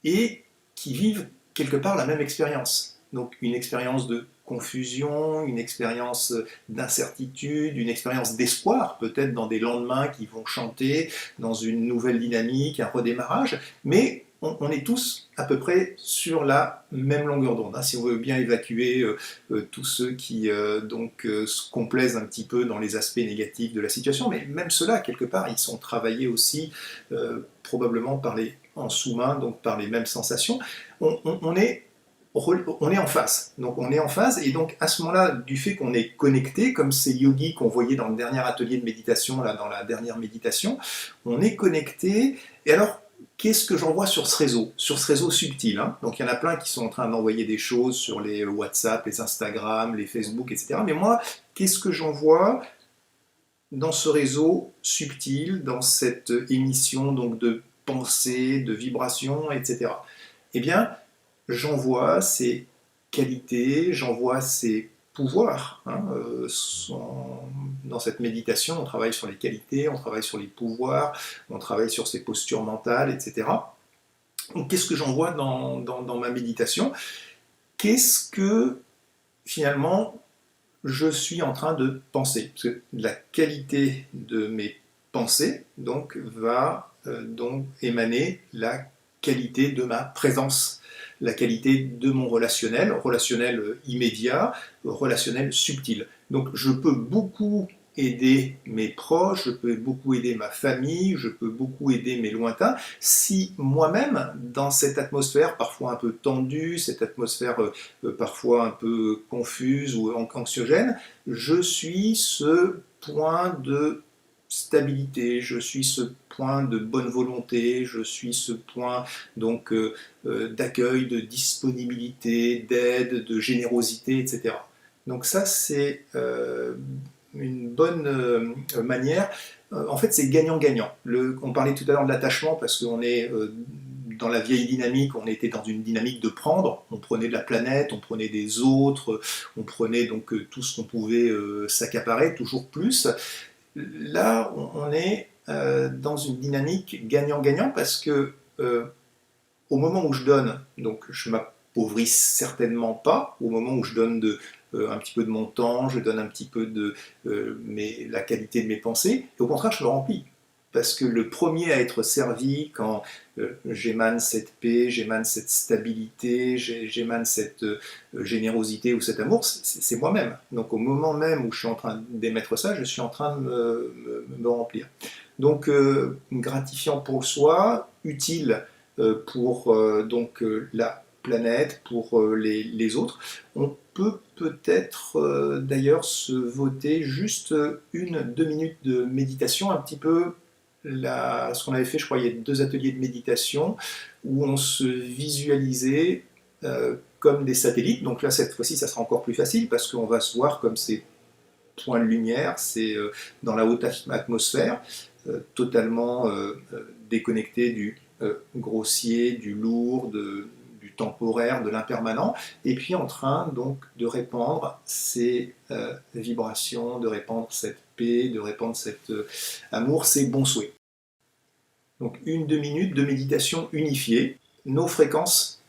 et qui vivent quelque part la même expérience. Donc une expérience de confusion, une expérience d'incertitude, une expérience d'espoir, peut-être dans des lendemains qui vont chanter, dans une nouvelle dynamique, un redémarrage, mais on est tous à peu près sur la même longueur d'onde. Si on veut bien évacuer tous ceux qui se complaisent un petit peu dans les aspects négatifs de la situation, mais même ceux-là, quelque part, ils sont travaillés aussi probablement en sous-main, donc par les mêmes sensations. On est en phase. Donc on est en phase, et donc à ce moment-là, du fait qu'on est connecté, comme ces yogis qu'on voyait dans le dernier atelier de méditation, là, dans la dernière méditation, on est connecté. Et alors, qu'est-ce que j'envoie sur ce réseau subtil, hein. Donc il y en a plein qui sont en train d'envoyer des choses sur les WhatsApp, les Instagram, les Facebook, etc. Mais moi, qu'est-ce que j'envoie dans ce réseau subtil, dans cette émission donc de pensée, de vibration, etc. Eh bien, j'envoie ces qualités, j'envoie ces pouvoirs. Dans cette méditation, on travaille sur les qualités, on travaille sur les pouvoirs, on travaille sur ses postures mentales, etc. Donc, qu'est-ce que j'envoie dans ma méditation? Qu'est-ce que, finalement, je suis en train de penser? Parce que la qualité de mes pensées donc, va donc émaner la qualité de ma présence, la qualité de mon relationnel immédiat, relationnel subtil. Donc je peux beaucoup aider mes proches, je peux beaucoup aider ma famille, je peux beaucoup aider mes lointains, si moi-même, dans cette atmosphère parfois un peu tendue, cette atmosphère parfois un peu confuse ou anxiogène, je suis ce point de stabilité, je suis ce point de bonne volonté, je suis ce point donc d'accueil, de disponibilité, d'aide, de générosité, etc. Donc ça c'est une bonne manière. En fait c'est gagnant-gagnant. On parlait tout à l'heure de l'attachement parce qu'on est dans la vieille dynamique, on était dans une dynamique de prendre, on prenait de la planète, on prenait des autres, on prenait donc tout ce qu'on pouvait s'accaparer, toujours plus. Là, on est dans une dynamique gagnant-gagnant parce que au moment où je donne, donc je m'appauvris certainement pas. Au moment où je donne un petit peu de mon temps, je donne un petit peu de la qualité de mes pensées, et au contraire, je me remplis. parce que le premier à être servi quand j'émane cette paix, j'émane cette stabilité, j'émane cette générosité ou cet amour, c'est moi-même. Donc au moment même où je suis en train d'émettre ça, je suis en train de me remplir. Donc gratifiant pour soi, utile pour la planète, pour les autres. On peut peut-être d'ailleurs se voter juste 1-2 minutes de méditation, un petit peu ce qu'on avait fait, je crois, il y a 2 ateliers de méditation où on se visualisait comme des satellites. Donc là, cette fois-ci, ça sera encore plus facile parce qu'on va se voir comme ces points de lumière, c'est dans la haute atmosphère, totalement déconnecté du grossier, du lourd, du temporaire, de l'impermanent, et puis en train donc de répandre ces vibrations, de répandre cette paix, de répandre cet amour, ces bons souhaits. Donc 1-2 minutes de méditation unifiée, nos fréquences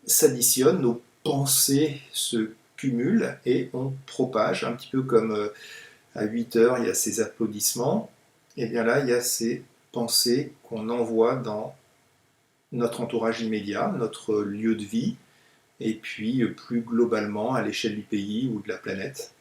s'additionnent, nos pensées se cumulent et on propage, un petit peu comme à 8 heures il y a ces applaudissements, et bien là il y a ces pensées qu'on envoie dans notre entourage immédiat, notre lieu de vie, et puis plus globalement à l'échelle du pays ou de la planète.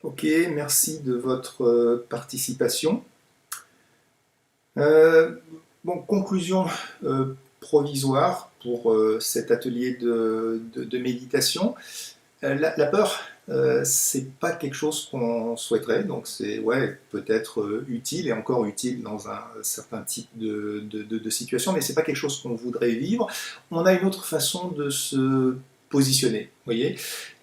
Ok, merci de votre participation. Bon, conclusion provisoire pour cet atelier de méditation. La peur, c'est pas quelque chose qu'on souhaiterait, donc c'est ouais, peut-être utile et encore utile dans un certain type de situation, mais c'est pas quelque chose qu'on voudrait vivre. On a une autre façon de se positionner, vous voyez.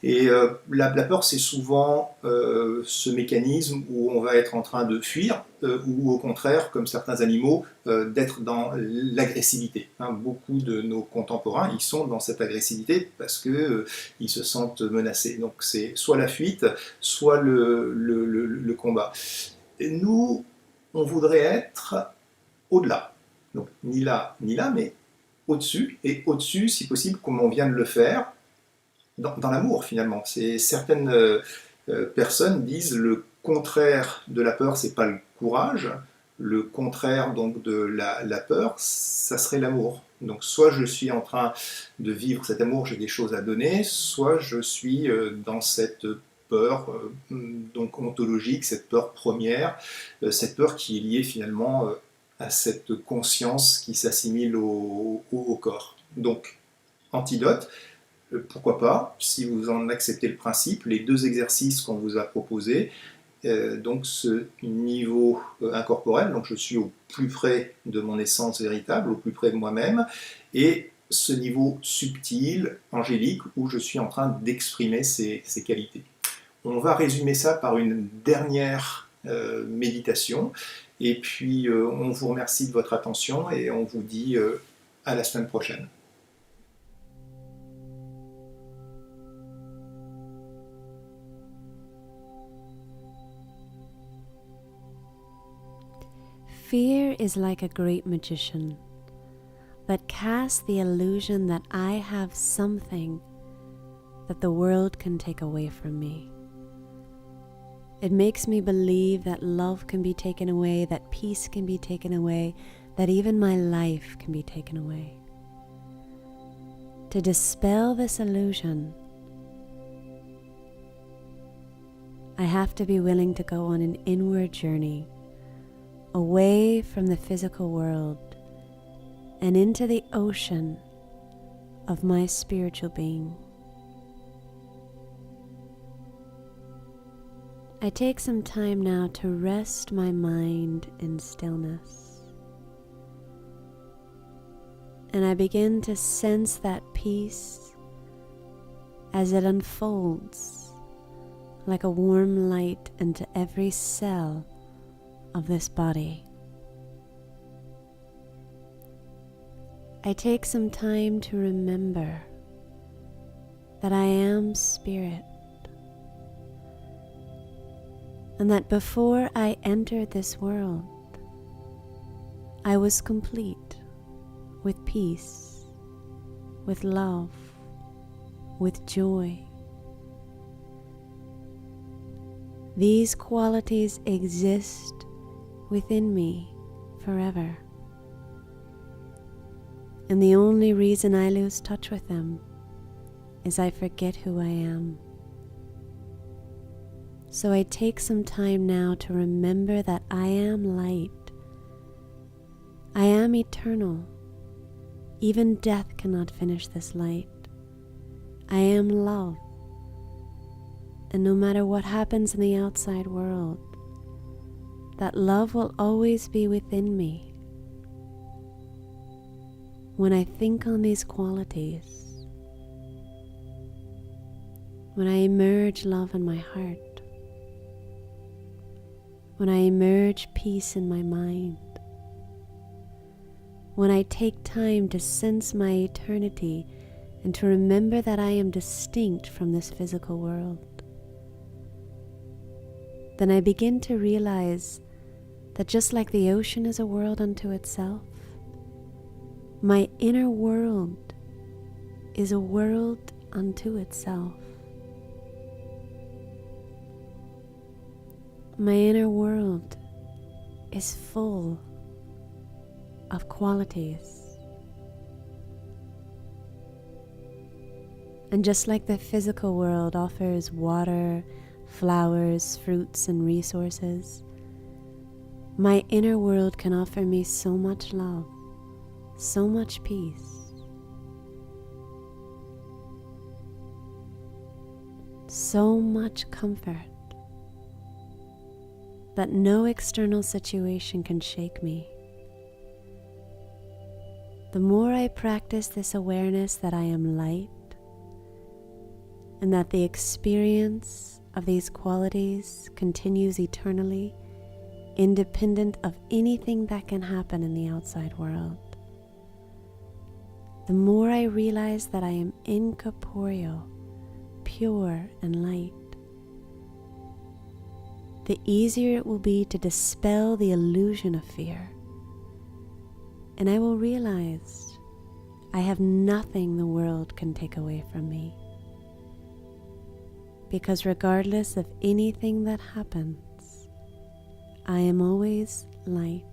Et la peur, c'est souvent ce mécanisme où on va être en train de fuir, ou au contraire, comme certains animaux, d'être dans l'agressivité. Hein, beaucoup de nos contemporains, ils sont dans cette agressivité parce que ils se sentent menacés. Donc c'est soit la fuite, soit le combat. Et nous, on voudrait être au-delà. Donc ni là, mais au-dessus. Et au-dessus, si possible, comme on vient de le faire, dans l'amour finalement. Certaines personnes disent le contraire de la peur, c'est pas le courage. Le contraire donc de la peur, ça serait l'amour. Donc soit je suis en train de vivre cet amour, j'ai des choses à donner, soit je suis dans cette peur donc ontologique, cette peur première, cette peur qui est liée finalement à cette conscience qui s'assimile au corps. Donc, antidote, pourquoi pas, si vous en acceptez le principe, les 2 exercices qu'on vous a proposés, donc ce niveau incorporel, donc je suis au plus près de mon essence véritable, au plus près de moi-même, et ce niveau subtil, angélique, où je suis en train d'exprimer ces qualités. On va résumer ça par une dernière méditation, et puis on vous remercie de votre attention, et on vous dit à la semaine prochaine. Fear is like a great magician that casts the illusion that I have something that the world can take away from me. It makes me believe that love can be taken away, that peace can be taken away, that even my life can be taken away. To dispel this illusion, I have to be willing to go on an inward journey, away from the physical world and into the ocean of my spiritual being. I take some time now to rest my mind in stillness, and I begin to sense that peace as it unfolds like a warm light into every cell of this body. I take some time to remember that I am spirit, and that before I entered this world, I was complete with peace, with love, with joy. These qualities exist within me forever. And the only reason I lose touch with them is I forget who I am. So I take some time now to remember that I am light. I am eternal. Even death cannot finish this light. I am love. And no matter what happens in the outside world, that love will always be within me. When I think on these qualities, when I emerge love in my heart, when I emerge peace in my mind, when I take time to sense my eternity and to remember that I am distinct from this physical world, then I begin to realize that just like the ocean is a world unto itself, my inner world is a world unto itself. My inner world is full of qualities. And just like the physical world offers water, flowers, fruits, and resources, my inner world can offer me so much love, so much peace, so much comfort that no external situation can shake me. The more I practice this awareness that I am light, and that the experience of these qualities continues eternally, independent of anything that can happen in the outside world, the more I realize that I am incorporeal, pure, and light, the easier it will be to dispel the illusion of fear. And I will realize I have nothing the world can take away from me. Because regardless of anything that happens, I am always light.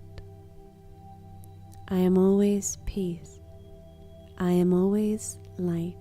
I am always peace. I am always light.